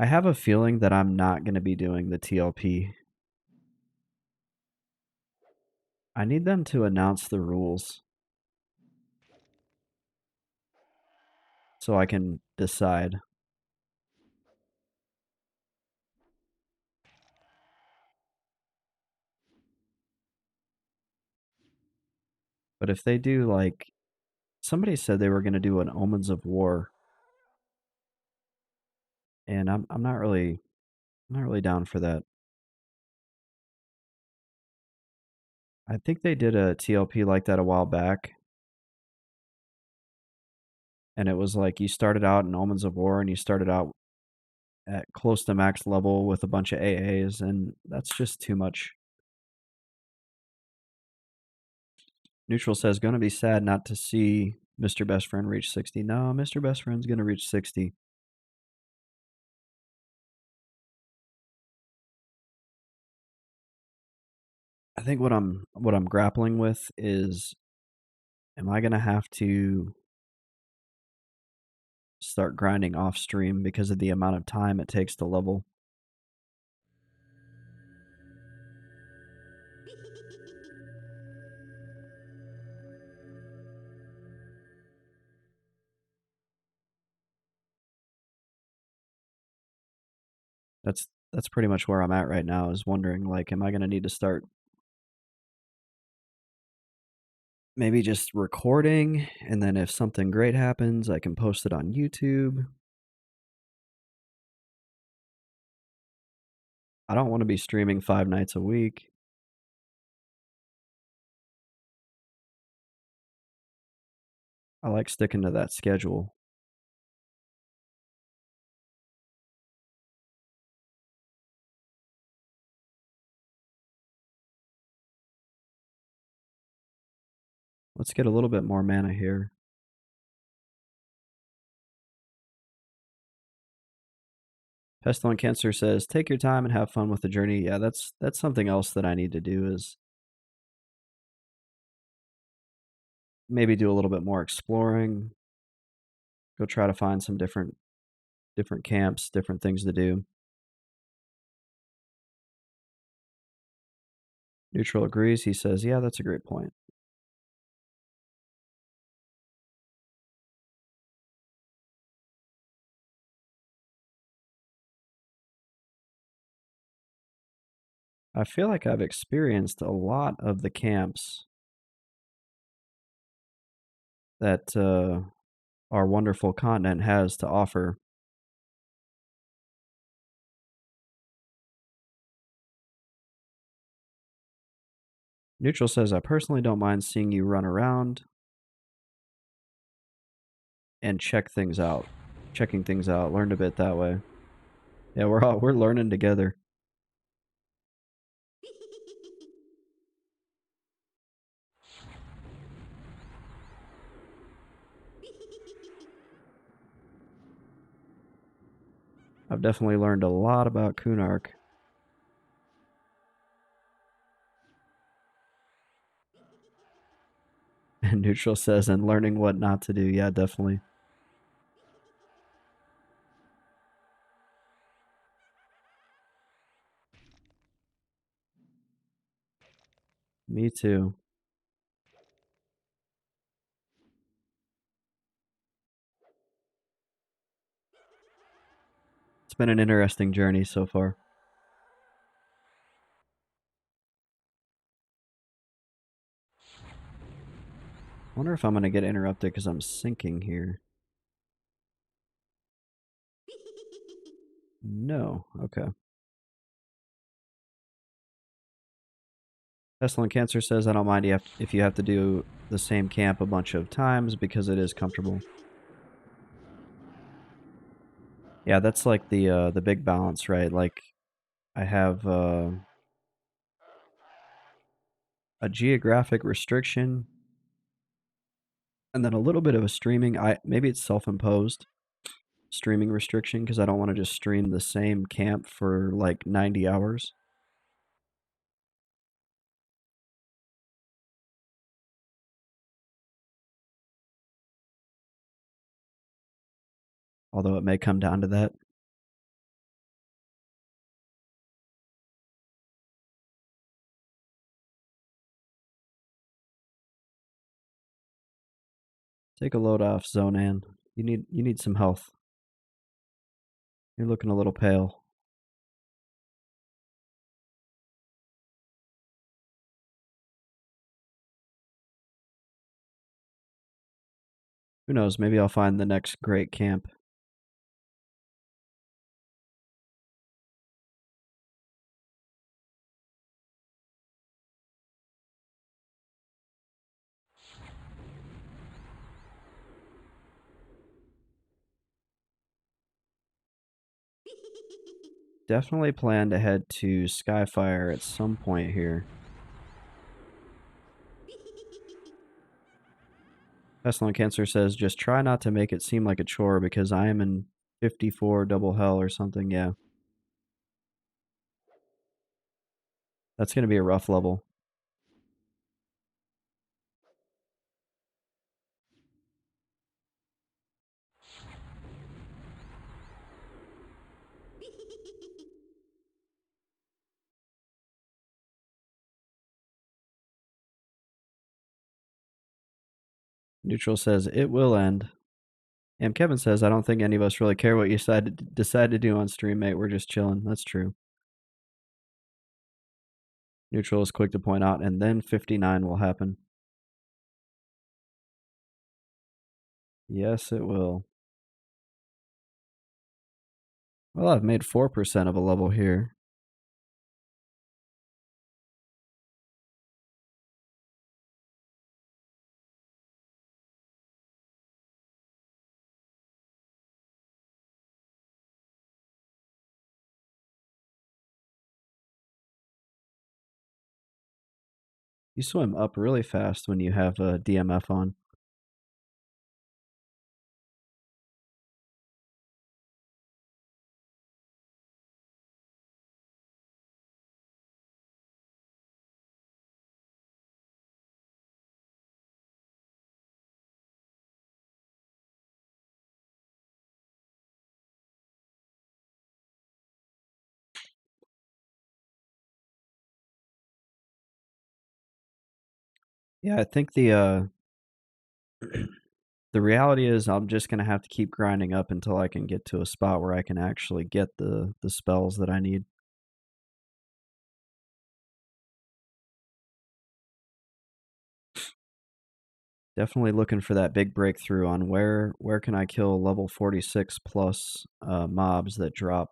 I have a feeling that I'm not going to be doing the TLP. I need them to announce the rules so I can decide. But if they do, like, somebody said they were going to do an Omens of War, and I'm not really down for that. I think they did a TLP like that a while back, and it was like you started out in Omens of War and you started out at close to max level with a bunch of AAs, and that's just too much. Neutral says, gonna be sad not to see Mr. Best Friend reach 60. No, Mr. Best Friend's gonna reach 60. I think what I'm grappling with is, am I gonna have to start grinding off stream because of the amount of time it takes to level? That's pretty much where I'm at right now, is wondering, like, am I gonna need to start maybe just recording, and then if something great happens, I can post it on YouTube? I don't wanna be streaming 5 nights a week. I like sticking to that schedule. Let's get a little bit more mana here. Pestilent Cancer says, "Take your time and have fun with the journey." Yeah, that's something else that I need to do, is maybe do a little bit more exploring, go try to find some different camps, different things to do. Neutral agrees. He says, "Yeah, that's a great point." I feel like I've experienced a lot of the camps that our wonderful continent has to offer. Neutral says, "I personally don't mind seeing you run around and checking things out. Learned a bit that way." Yeah, we're learning together. I've definitely learned a lot about Kunark. And Neutral says, "And learning what not to do." Yeah, definitely. Me too. It's been an interesting journey so far. I wonder if I'm going to get interrupted because I'm sinking here. No. Okay. Pestilent Cancer says, "I don't mind if you have to do the same camp a bunch of times because it is comfortable." Yeah, that's like the big balance, right? Like, I have a geographic restriction and then a little bit of a streaming. I maybe it's self-imposed streaming restriction because I don't want to just stream the same camp for like 90 hours. Although it may come down to that. Take a load off, Zonan. You need some health. You're looking a little pale. Who knows? Maybe I'll find the next great camp. Definitely plan to head to Skyfire at some point here. Pestilent Cancer says, "Just try not to make it seem like a chore because I am in 54 double hell or something." Yeah. That's going to be a rough level. Neutral says, it will end. And Kevin says, I don't think any of us really care what you decide to do on stream, mate. We're just chilling. That's true. Neutral is quick to point out, and then 59 will happen. Yes, it will. Well, I've made 4% of a level here. You swim up really fast when you have a DMF on. Yeah, I think the the reality is I'm just gonna have to keep grinding up until I can get to a spot where I can actually get the spells that I need. Definitely looking for that big breakthrough on where can I kill level 46 plus mobs that drop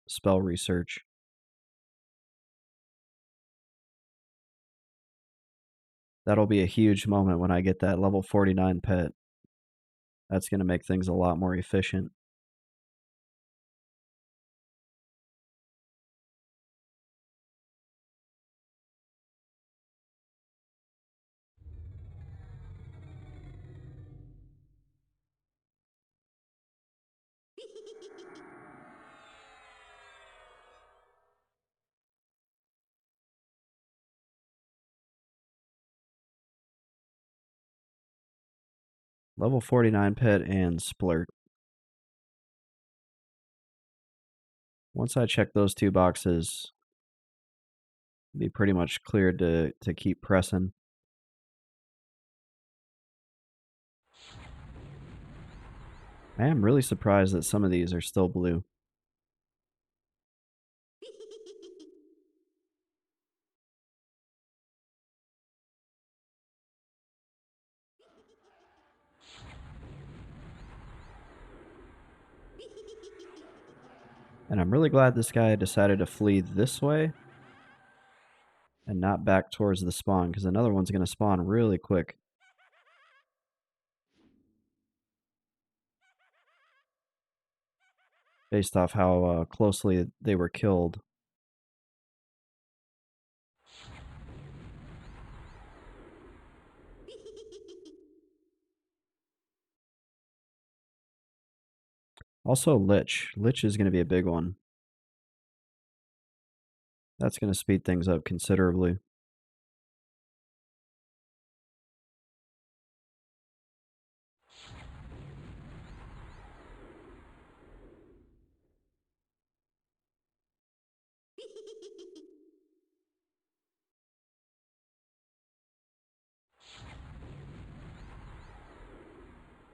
spell research. That'll be a huge moment when I get that level 49 pet. That's going to make things a lot more efficient. Level 49 pet and splurt. Once I check those two boxes, be pretty much cleared to keep pressing. I am really surprised that some of these are still blue. And I'm really glad this guy decided to flee this way and not back towards the spawn, because another one's going to spawn really quick. Based off how closely they were killed. Also, Lich. Lich is going to be a big one. That's going to speed things up considerably.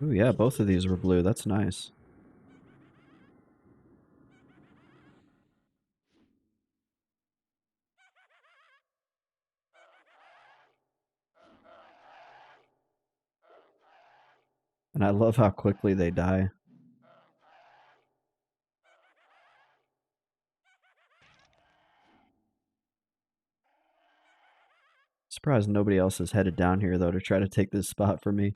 Ooh, yeah, both of these were blue. That's nice. And I love how quickly they die. Surprised nobody else is headed down here, though, to try to take this spot for me.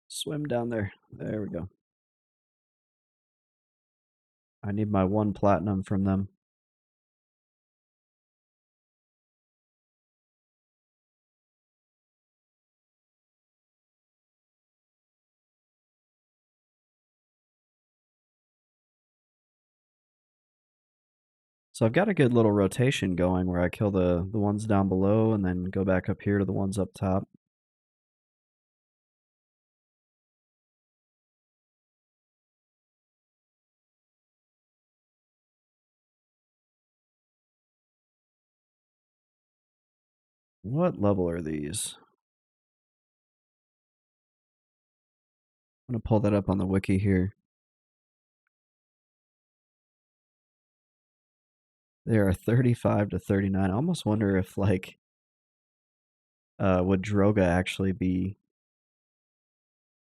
Swim down there. There we go. I need my 1 platinum from them. So I've got a good little rotation going where I kill the ones down below and then go back up here to the ones up top. What level are these? I'm gonna pull that up on the wiki here. They are 35 to 39. I almost wonder if like would Droga actually be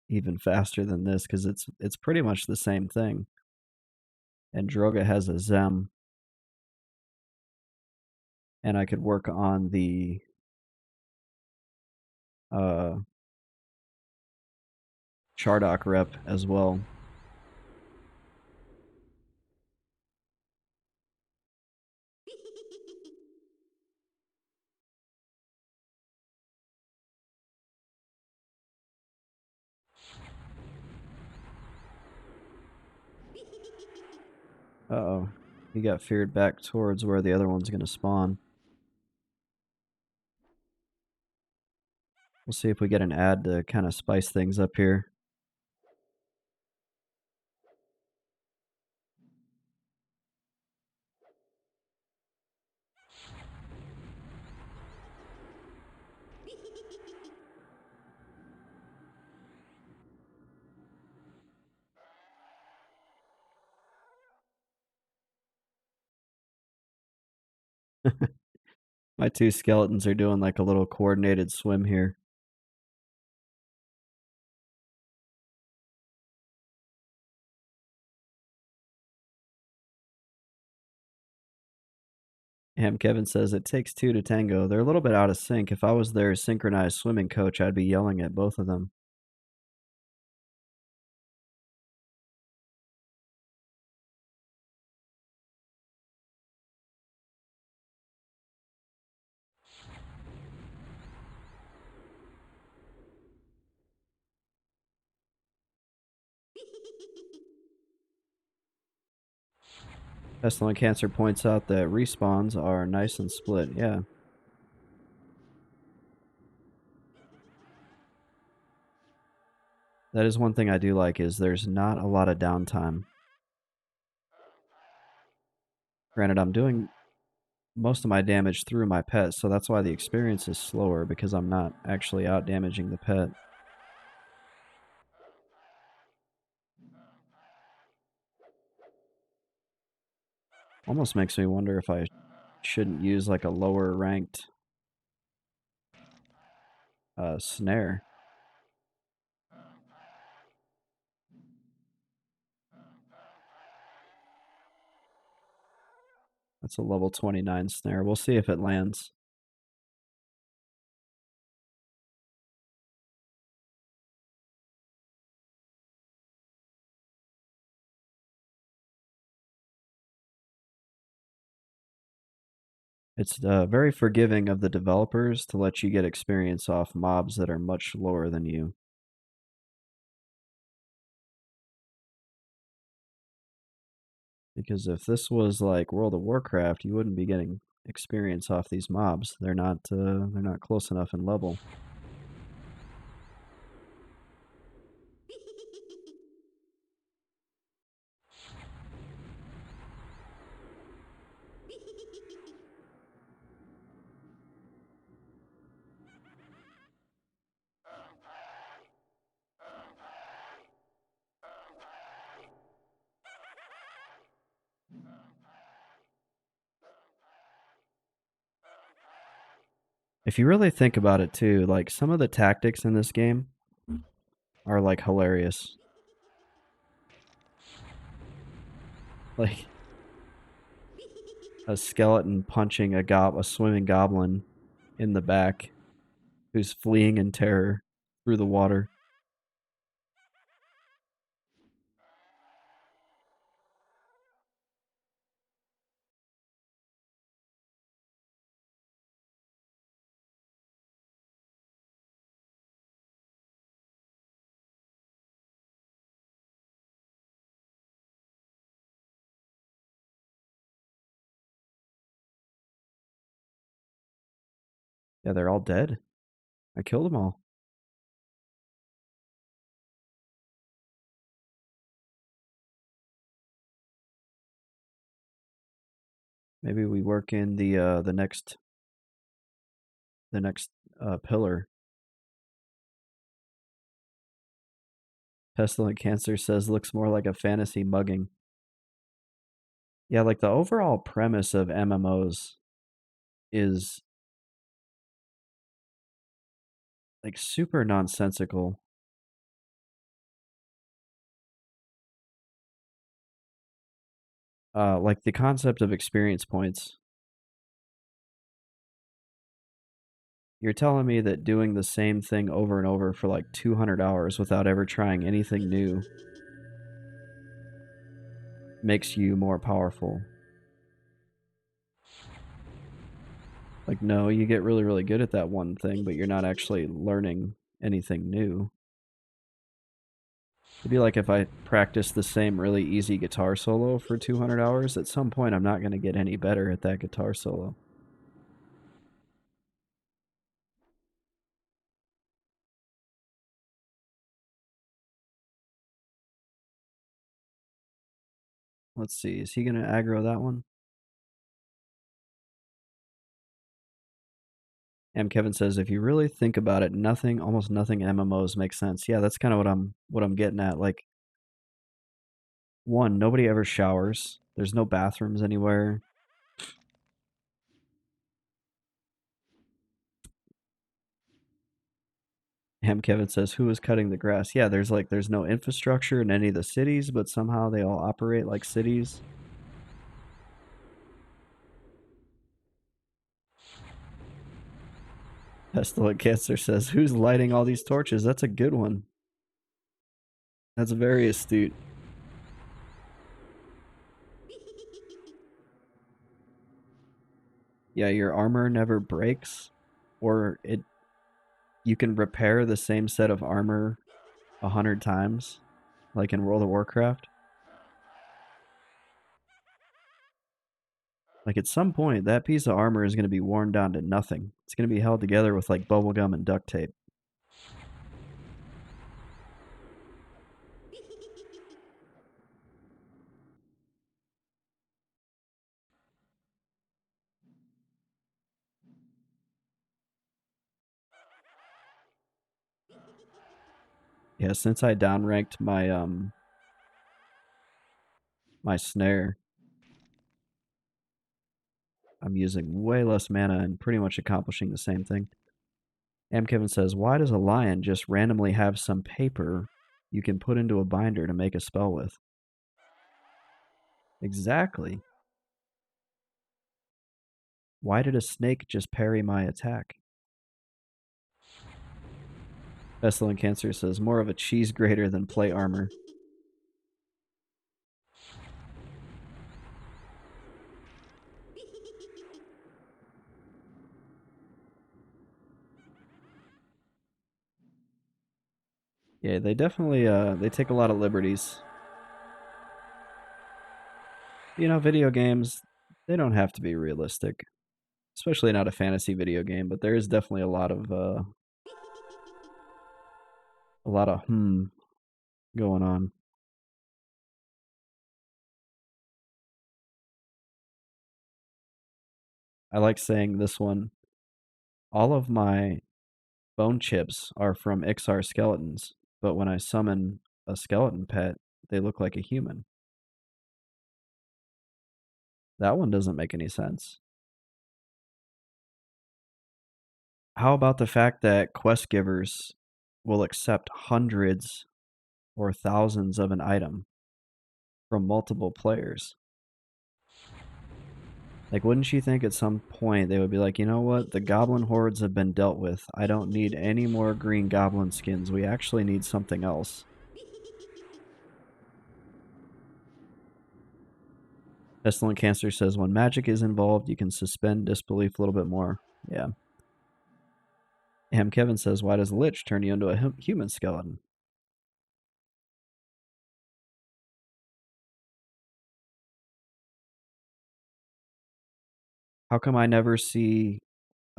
even faster than this, because it's pretty much the same thing. And Droga has a Zem, and I could work on the Chardock rep as well. Uh-oh. He got feared back towards where the other one's going to spawn. We'll see if we get an ad to kind of spice things up here. My two skeletons are doing like a little coordinated swim here. Ham Kevin says it takes two to tango. They're a little bit out of sync. If I was their synchronized swimming coach, I'd be yelling at both of them. Pestilent Cancer points out that respawns are nice and split. Yeah. That is one thing I do like, is there's not a lot of downtime. Granted, I'm doing most of my damage through my pet, so that's why the experience is slower, because I'm not actually out damaging the pet. Almost makes me wonder if I shouldn't use like a lower ranked snare. That's a level 29 snare. We'll see if it lands. It's very forgiving of the developers to let you get experience off mobs that are much lower than you. Because if this was like World of Warcraft, you wouldn't be getting experience off these mobs. They're not close enough in level. If you really think about it too, like some of the tactics in this game are like hilarious. Like a skeleton punching a swimming goblin in the back who's fleeing in terror through the water. Yeah, they're all dead. I killed them all. Maybe we work in the next the next pillar. Pestilent Cancer says looks more like a fantasy mugging. Yeah, like the overall premise of MMOs is like super nonsensical. Like the concept of experience points. You're telling me that doing the same thing over and over for like 200 hours without ever trying anything new makes you more powerful. Like, no, you get really, really good at that one thing, but you're not actually learning anything new. It'd be like if I practice the same really easy guitar solo for 200 hours, at some point I'm not going to get any better at that guitar solo. Let's see, is he going to aggro that one? And Kevin says, if you really think about it, almost nothing in MMOs makes sense. Yeah, that's kind of what I'm getting at. Like, one, nobody ever showers. There's no bathrooms anywhere. Ham Kevin says, who is cutting the grass? Yeah, there's no infrastructure in any of the cities, but somehow they all operate like cities. Pestilent Cancer says, who's lighting all these torches? That's a good one. That's very astute. Yeah, your armor never breaks, or you can repair the same set of armor 100 times, like in World of Warcraft. Like at some point, that piece of armor is going to be worn down to nothing. It's going to be held together with like bubblegum and duct tape. Yeah, since I downranked my snare, I'm using way less mana and pretty much accomplishing the same thing. Am Kevin says, why does a lion just randomly have some paper you can put into a binder to make a spell with? Exactly. Why did a snake just parry my attack? Pestilent Cancer says, more of a cheese grater than plate armor. Yeah, they definitely they take a lot of liberties. You know, video games, they don't have to be realistic, especially not a fantasy video game, but there is definitely a lot of going on. I like saying this one. All of my bone chips are from Ixar skeletons, but when I summon a skeleton pet, they look like a human. That one doesn't make any sense. How about the fact that quest givers will accept hundreds or thousands of an item from multiple players? Like, wouldn't you think at some point they would be like, you know what? The goblin hordes have been dealt with. I don't need any more green goblin skins. We actually need something else. Pestilent Cancer says, when magic is involved, you can suspend disbelief a little bit more. Yeah. Ham Kevin says, why does Lich turn you into a human skeleton? How come I never see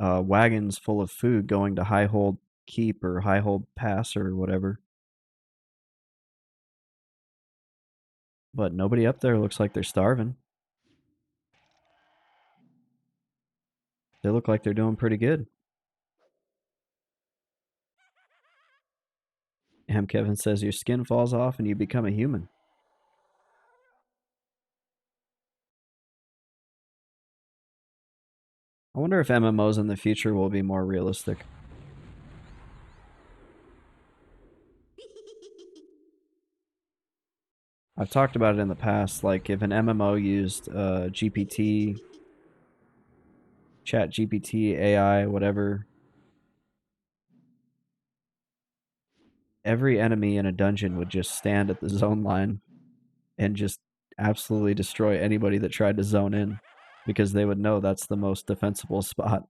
wagons full of food going to Highhold Keep or Highhold Pass or whatever? But nobody up there looks like they're starving. They look like they're doing pretty good. Kevin says your skin falls off and you become a human. I wonder if MMOs in the future will be more realistic. I've talked about it in the past, like if an MMO used GPT, Chat GPT, AI, whatever, every enemy in a dungeon would just stand at the zone line and just absolutely destroy anybody that tried to zone in because they would know that's the most defensible spot.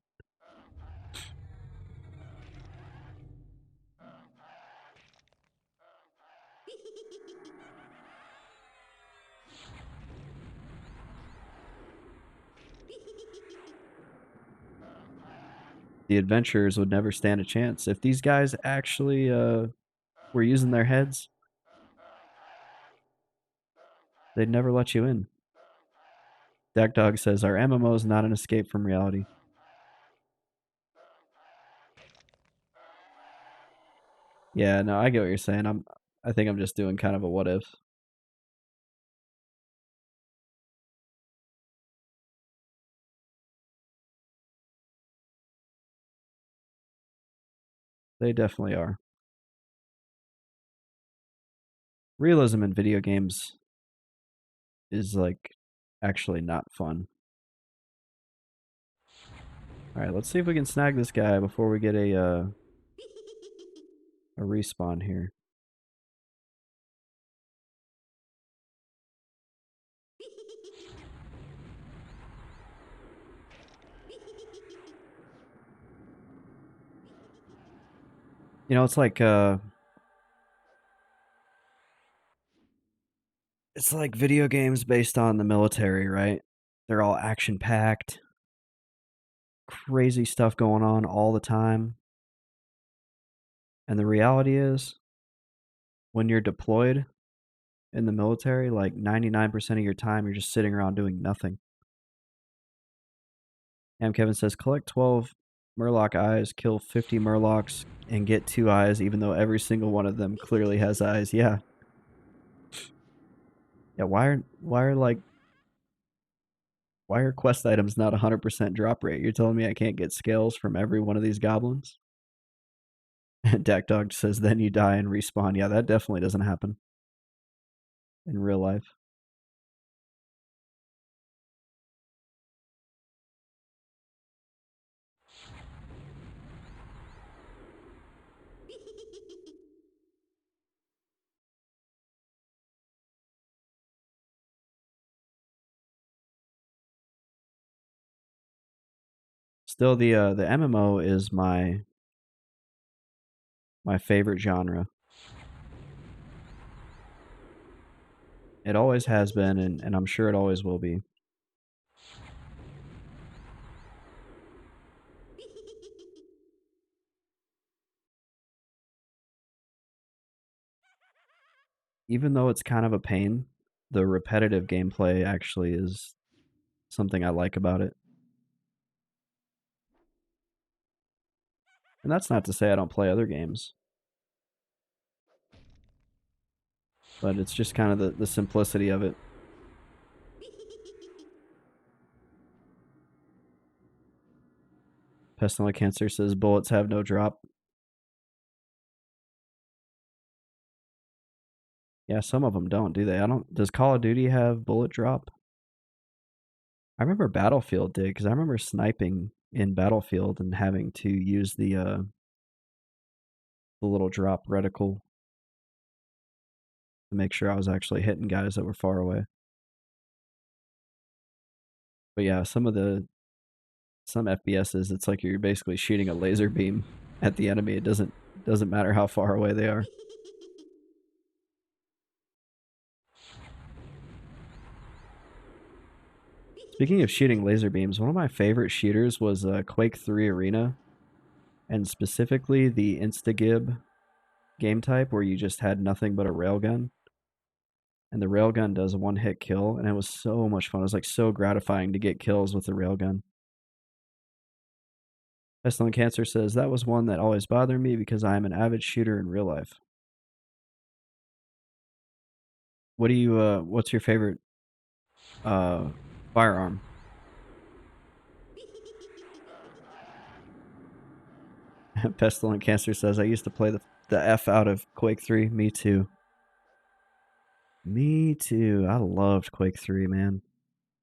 The adventurers would never stand a chance. If these guys actually were using their heads, they'd never let you in. Dak Dog says our MMO is not an escape from reality. Yeah, no, I get what you're saying. I think I'm just doing kind of a what if. They definitely are. Realism in video games is like actually not fun. All right, let's see if we can snag this guy before we get a respawn here. You know, it's like video games based on the military, right? They're all action packed, crazy stuff going on all the time. And the reality is, when you're deployed in the military, like 99% of your time, you're just sitting around doing nothing. And Kevin says, collect 12 Murloc eyes, kill 50 Murlocs, and get 2 eyes, even though every single one of them clearly has eyes. Yeah. Yeah, why are quest items not 100% drop rate? You're telling me I can't get scales from every one of these goblins? And Dak Dog says, then you die and respawn. Yeah, that definitely doesn't happen in real life. Still, the MMO is my favorite genre. It always has been, and I'm sure it always will be. Even though it's kind of a pain, the repetitive gameplay actually is something I like about it. And that's not to say I don't play other games, but it's just kind of the simplicity of it. Pestilent Cancer says bullets have no drop. Yeah, some of them don't, do they? I don't. Does Call of Duty have bullet drop? I remember Battlefield did because I remember sniping in Battlefield and having to use the little drop reticle to make sure I was actually hitting guys that were far away. But yeah, some FPSs, it's like you're basically shooting a laser beam at the enemy. It doesn't matter how far away they are. Speaking of shooting laser beams, one of my favorite shooters was Quake 3 Arena, and specifically the Instagib game type where you just had nothing but a railgun. And the railgun does a one-hit kill, and it was so much fun. It was like so gratifying to get kills with the railgun. Pestilent Cancer says, that was one that always bothered me because I am an avid shooter in real life. What do you what's your favorite uh firearm? Pestilent Cancer says I used to play the F out of Quake 3. Me too. Me too. I loved Quake 3, man.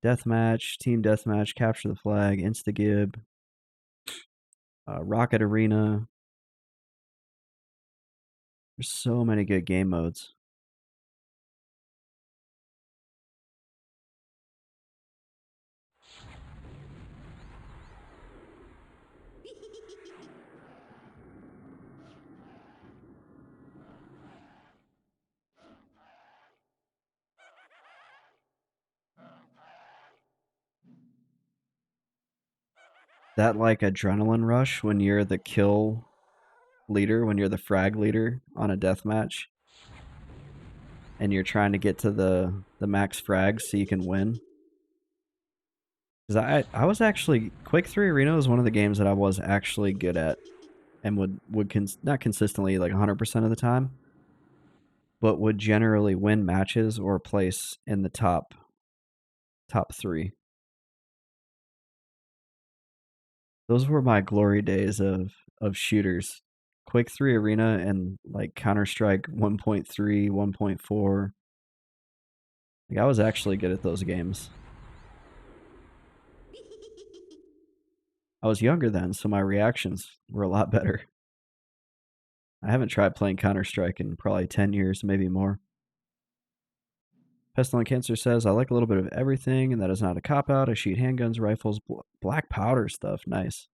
Deathmatch, team deathmatch, capture the flag, instagib, rocket arena. There's so many good game modes. That like adrenaline rush when you're the kill leader, when you're the frag leader on a deathmatch, and you're trying to get to the max frags so you can win. Because I was actually Quake 3 Arena was one of the games that I was actually good at and not consistently like 100% of the time, but would generally win matches or place in the top 3. Those were my glory days of shooters. Quake 3 Arena and like Counter-Strike 1.3, 1.4. Like I was actually good at those games. I was younger then, so my reactions were a lot better. I haven't tried playing Counter-Strike in probably 10 years, maybe more. Pestilent Cancer says, I like a little bit of everything, and that is not a cop-out. I shoot handguns, rifles, black powder stuff. Nice.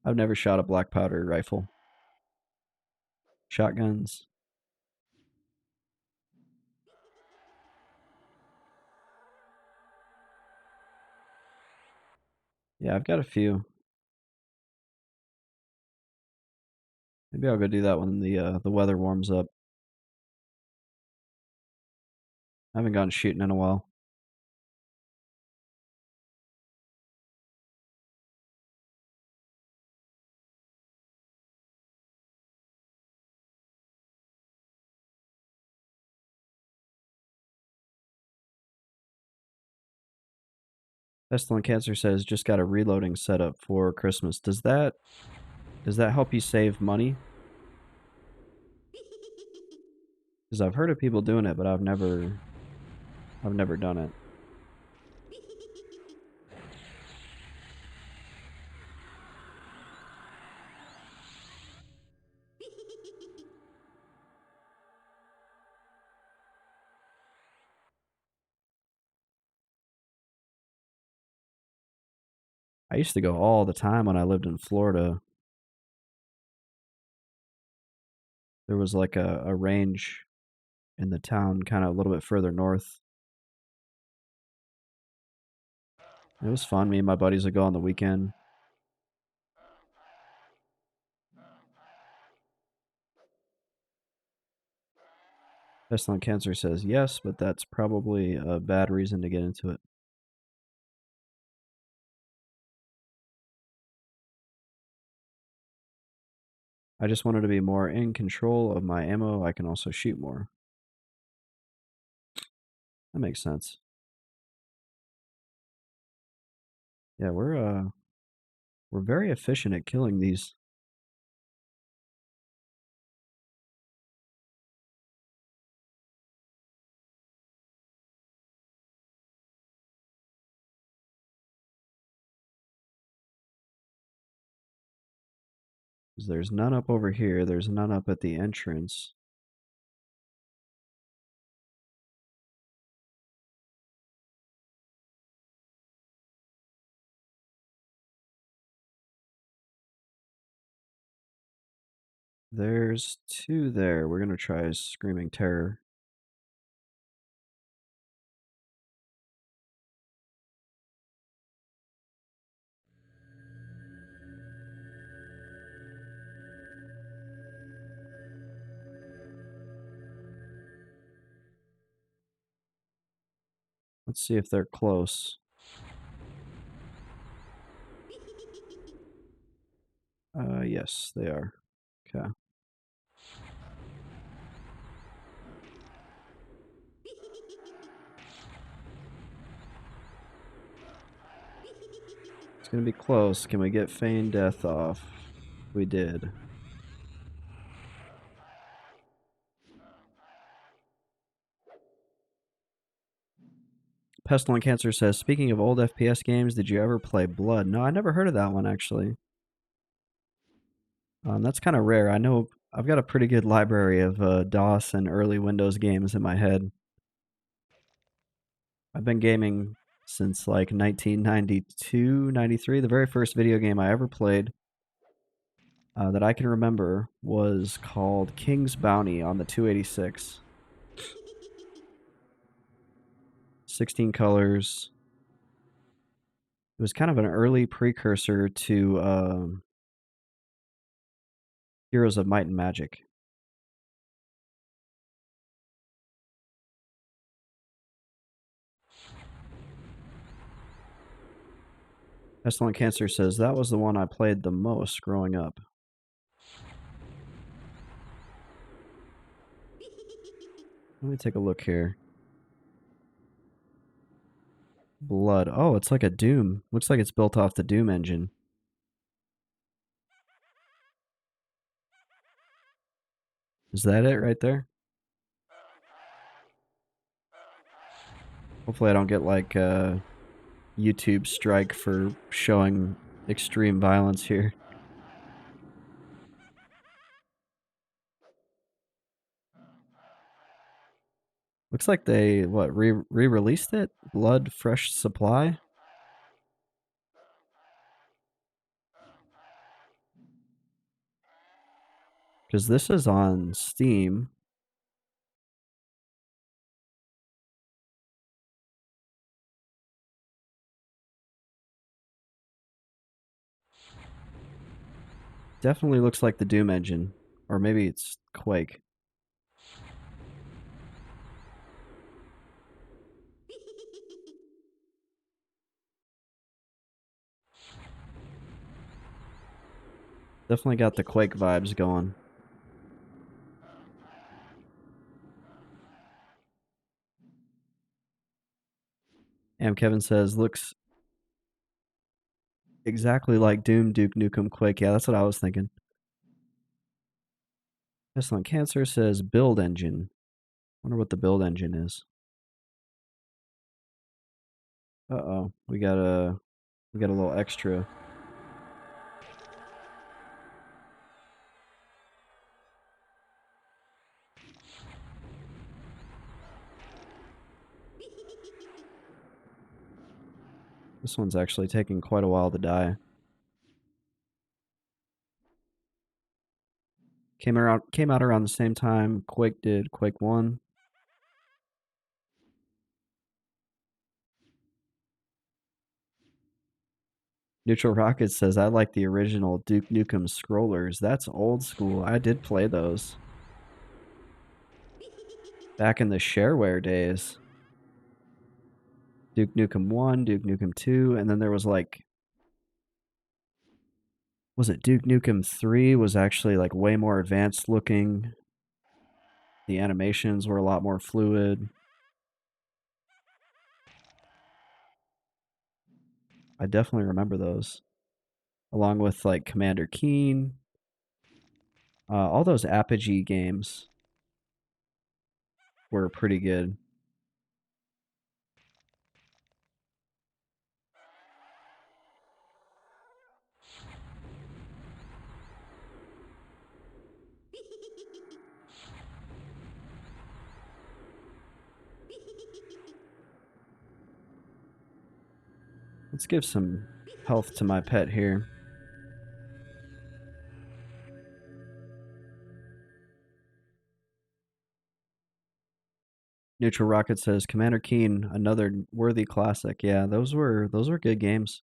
I've never shot a black powder rifle. Shotguns. Yeah, I've got a few. Maybe I'll go do that when the weather warms up. I haven't gone shooting in a while. Pestilent Cancer says, just got a reloading setup for Christmas. Does that help you save money? Because I've heard of people doing it, but I've never done it. I used to go all the time when I lived in Florida. There was like a range in the town, kind of a little bit further north. It was fun. Me and my buddies would go on the weekend. Pestilent Cancer says yes, but that's probably a bad reason to get into it. I just wanted to be more in control of my ammo. I can also shoot more. That makes sense. Yeah, we're very efficient at killing these. There's none up over here. There's none up at the entrance. There's 2 there. We're gonna try Screaming Terror. Let's see if they're close. Yes, they are. Okay. It's gonna be close. Can we get Feign Death off? We did. Pestilent Cancer says, speaking of old FPS games, did you ever play Blood? No, I never heard of that one, actually. That's kind of rare. I know I've got a pretty good library of DOS and early Windows games in my head. I've been gaming since like 1992, 93. The very first video game I ever played that I can remember was called King's Bounty on the 286. 16 colors. It was kind of an early precursor to Heroes of Might and Magic. Pestilent Cancer says, that was the one I played the most growing up. Let me take a look here. Blood. Oh, it's like a Doom. Looks like it's built off the Doom engine. Is that it right there? Hopefully I don't get like a YouTube strike for showing extreme violence here. Looks like they, what, re-released it? Blood Fresh Supply? Because this is on Steam. Definitely looks like the Doom engine. Or maybe it's Quake. Definitely got the Quake vibes going. And Kevin says, looks exactly like Doom, Duke Nukem, Quake. Yeah, that's what I was thinking. Pestilent Cancer says build engine. Wonder what the build engine is. Uh-oh. We got a little extra. This one's actually taking quite a while to die. Came out around the same time Quake did, Quake 1. Neutral Rocket says, I like the original Duke Nukem scrollers. That's old school. I did play those. Back in the shareware days. Duke Nukem 1, Duke Nukem 2, and then there was like, was it Duke Nukem 3 was actually like way more advanced looking. The animations were a lot more fluid. I definitely remember those. Along with like Commander Keen. All those Apogee games were pretty good. Let's give some health to my pet here. Neutral Rocket says Commander Keen, another worthy classic. Yeah, those were good games.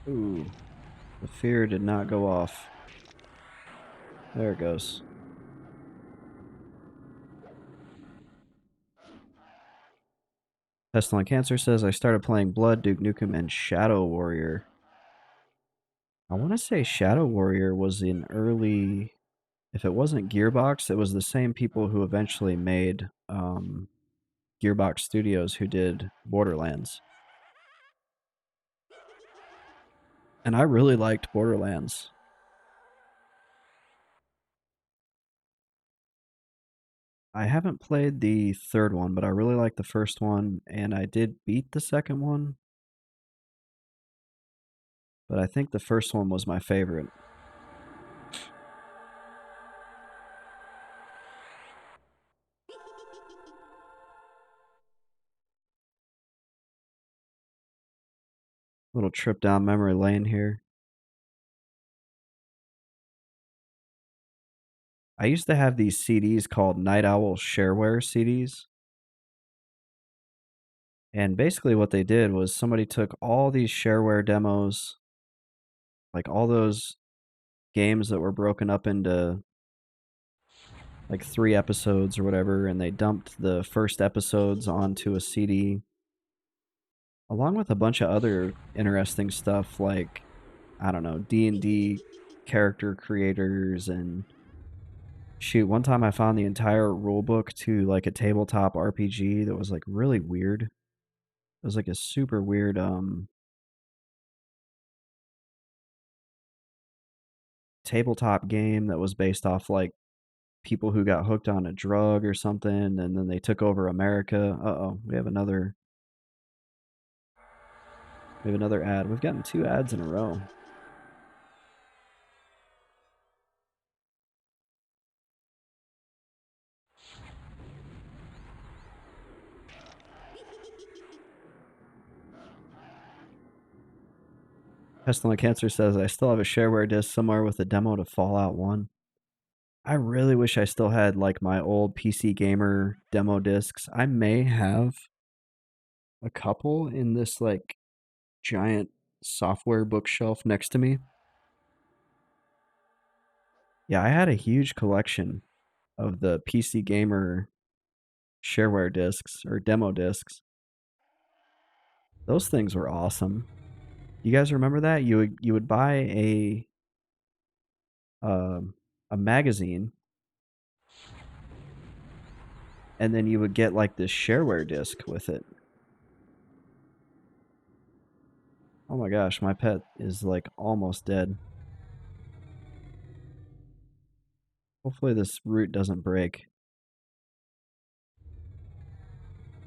Ooh, the fear did not go off. There it goes. Pestilent Cancer says I started playing Blood, Duke Nukem, and Shadow Warrior. I want to say Shadow Warrior was in early. If it wasn't Gearbox, it was the same people who eventually made Gearbox Studios who did Borderlands. And I really liked Borderlands. I haven't played the third one, but I really liked the first one, and I did beat the second one, but I think the first one was my favorite. Little trip down memory lane here. I used to have these CDs called Night Owl Shareware CDs. And basically what they did was somebody took all these shareware demos, like all those games that were broken up into like 3 episodes or whatever, and they dumped the first episodes onto a CD, along with a bunch of other interesting stuff like, I don't know, D&D character creators and shoot, one time I found the entire rulebook to like a tabletop RPG that was like really weird. It was like a super weird tabletop game that was based off like people who got hooked on a drug or something, and then they took over America. Uh-oh, we have another ad. We've gotten 2 ads in a row. Pestilent Cancer says, I still have a shareware disc somewhere with a demo to Fallout 1. I really wish I still had like my old PC Gamer demo discs. I may have a couple in this like giant software bookshelf next to me. Yeah, I had a huge collection of the PC Gamer shareware discs or demo discs. Those things were awesome. You guys remember that? You would buy um, a magazine, and then you would get like this shareware disc with it. Oh my gosh, my pet is like almost dead. Hopefully this root doesn't break.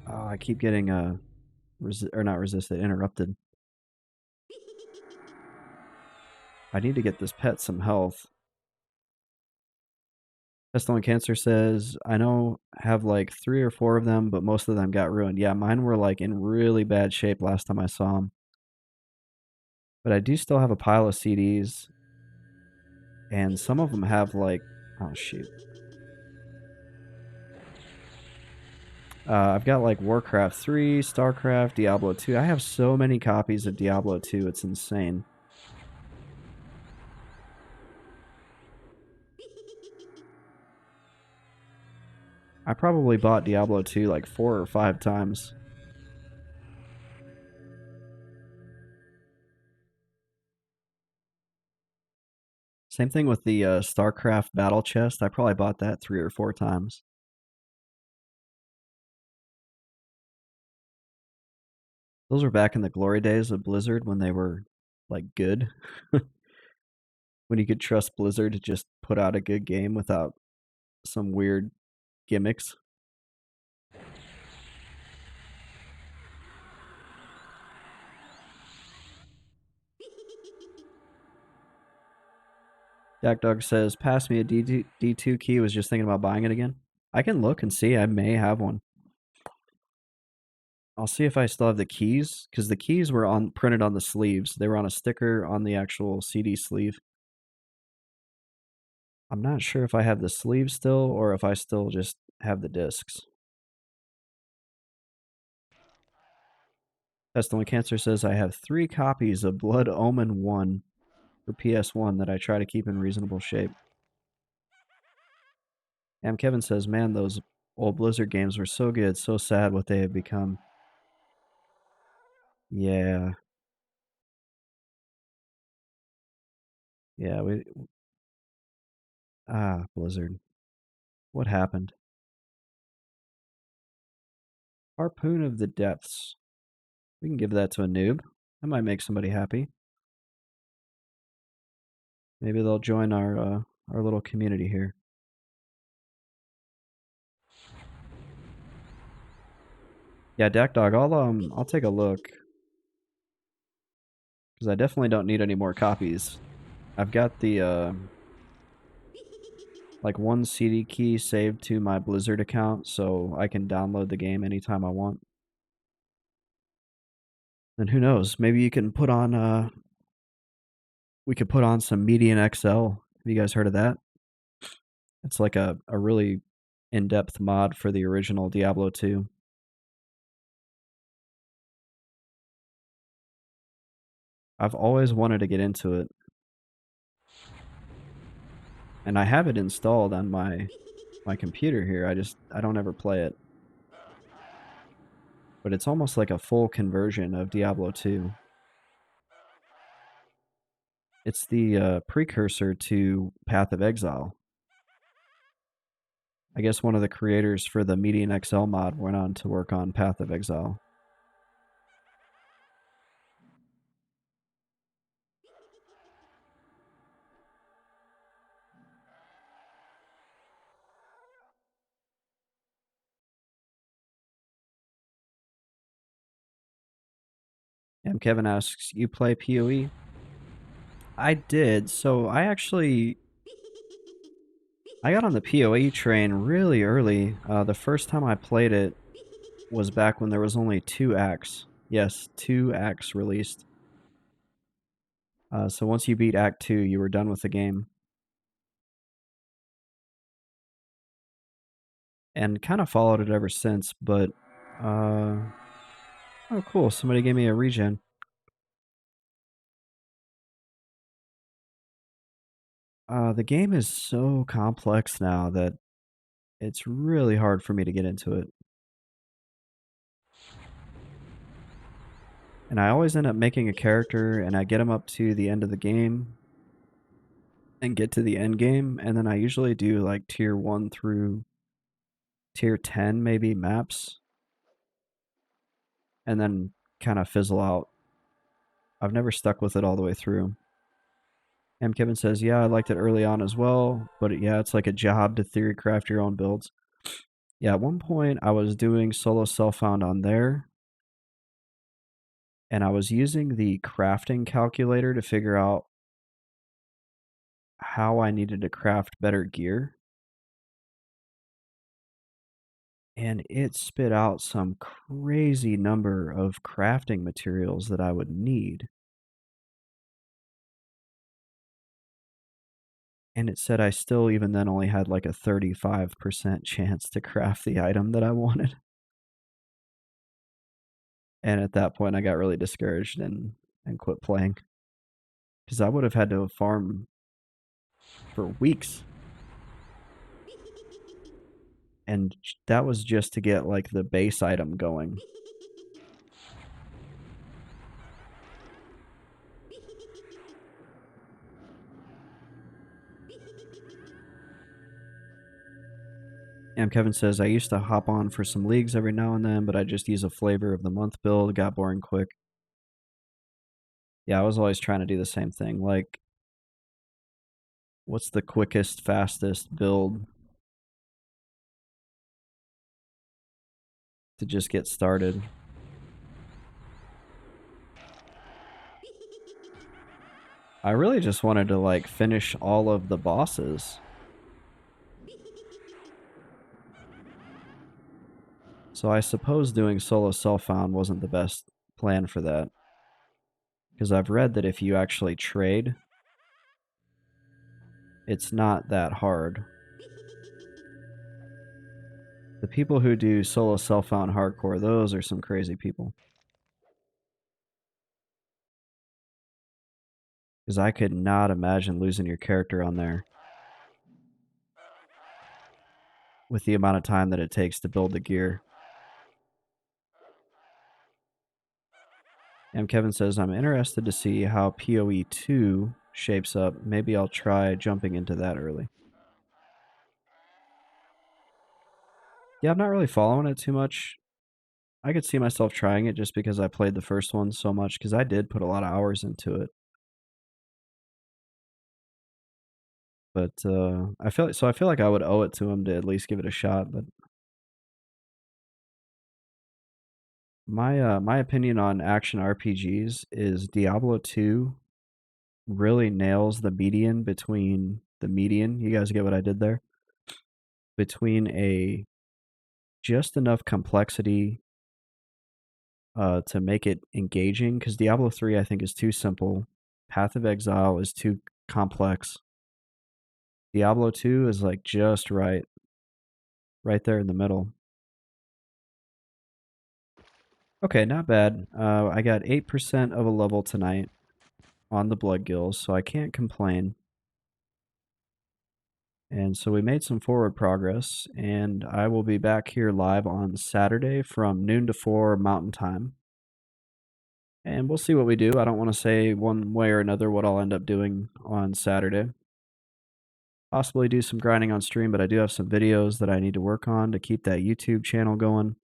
Oh, I keep getting or not resisted, interrupted. I need to get this pet some health. Pestilent Cancer says, I know have like 3 or 4 of them, but most of them got ruined. Yeah, mine were like in really bad shape last time I saw them. But I do still have a pile of CDs, and some of them have like, oh shoot. I've got like Warcraft 3, StarCraft, Diablo 2. I have so many copies of Diablo 2, it's insane. I probably bought Diablo 2 like 4 or 5 times. Same thing with the StarCraft Battle Chest. I probably bought that 3 or 4 times. Those were back in the glory days of Blizzard when they were like good. When you could trust Blizzard to just put out a good game without some weird gimmicks. Jack Dog says, pass me a D2 key. Was just thinking about buying it again. I can look and see. I may have one. I'll see if I still have the keys, because the keys were on printed on the sleeves. They were on a sticker on the actual CD sleeve. I'm not sure if I have the sleeve still or if I still just have the discs. Pestilent Cancer says I have 3 copies of Blood Omen 1 for PS1 that I try to keep in reasonable shape. And Kevin says, man, those old Blizzard games were so good, so sad what they have become. Yeah. Yeah, Blizzard. What happened? Harpoon of the Depths. We can give that to a noob. That might make somebody happy. Maybe they'll join our little community here. Yeah, Dak Dog, I'll take a look. Because I definitely don't need any more copies. I've got the like one CD key saved to my Blizzard account, so I can download the game anytime I want. And who knows? Maybe you can put on we could put on some Median XL. Have you guys heard of that? It's like a really in-depth mod for the original Diablo 2. I've always wanted to get into it. And I have it installed on my computer here. I don't ever play it. But it's almost like a full conversion of Diablo 2. It's the precursor to Path of Exile. I guess one of the creators for the Median XL mod went on to work on Path of Exile. And Kevin asks, you play PoE? I did. So I got on the PoE train really early. The first time I played it was back when there was only 2 acts. Yes, 2 acts released. So once you beat Act 2, you were done with the game. And kind of followed it ever since, but oh cool, somebody gave me a regen. The game is so complex now that it's really hard for me to get into it. And I always end up making a character and I get him up to the end of the game and get to the end game, and then I usually do like tier 1 through tier 10 maybe maps and then kind of fizzle out. I've never stuck with it all the way through. And Kevin says, yeah, I liked it early on as well, but yeah, it's like a job to theory craft your own builds. Yeah, at one point I was doing solo self-found on there, and I was using the crafting calculator to figure out how I needed to craft better gear. And it spit out some crazy number of crafting materials that I would need. And it said I still, even then, only had like a 35% chance to craft the item that I wanted. And at that point, I got really discouraged and quit playing. Because I would have had to farm for weeks. And that was just to get like the base item going. And Kevin says, I used to hop on for some leagues every now and then, but I just use a flavor of the month build. It got boring quick. Yeah, I was always trying to do the same thing. Like, what's the quickest, fastest build to just get started? I really just wanted to like finish all of the bosses. So I suppose doing solo self-found wasn't the best plan for that. Because I've read that if you actually trade, it's not that hard. The people who do solo self-found hardcore, those are some crazy people. Because I could not imagine losing your character on there with the amount of time that it takes to build the gear. And Kevin says, I'm interested to see how PoE 2 shapes up, maybe I'll try jumping into that early. Yeah, I'm not really following it too much. I could see myself trying it just because I played the first one so much, because I did put a lot of hours into it. But I feel like I would owe it to him to at least give it a shot. But my opinion on action RPGs is Diablo 2 really nails the median between the median. You guys get what I did there? Between a just enough complexity to make it engaging, because Diablo 3 I think is too simple. Path of Exile is too complex. Diablo 2 is like just right, right there in the middle. Okay, not bad. I got 8% of a level tonight on the Bloodgills, so I can't complain. And so we made some forward progress, and I will be back here live on Saturday from noon to 4 Mountain Time. And we'll see what we do. I don't want to say one way or another what I'll end up doing on Saturday. Possibly do some grinding on stream, but I do have some videos that I need to work on to keep that YouTube channel going.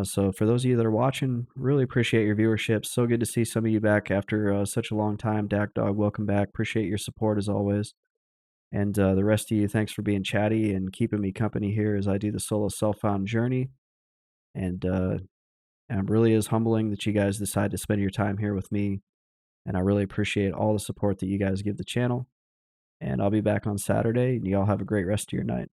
So for those of you that are watching, really appreciate your viewership. So good to see some of you back after such a long time. Dak Dog, welcome back. Appreciate your support as always. And the rest of you, thanks for being chatty and keeping me company here as I do the solo self-found journey. And it really is humbling that you guys decide to spend your time here with me. And I really appreciate all the support that you guys give the channel. And I'll be back on Saturday, and y'all have a great rest of your night.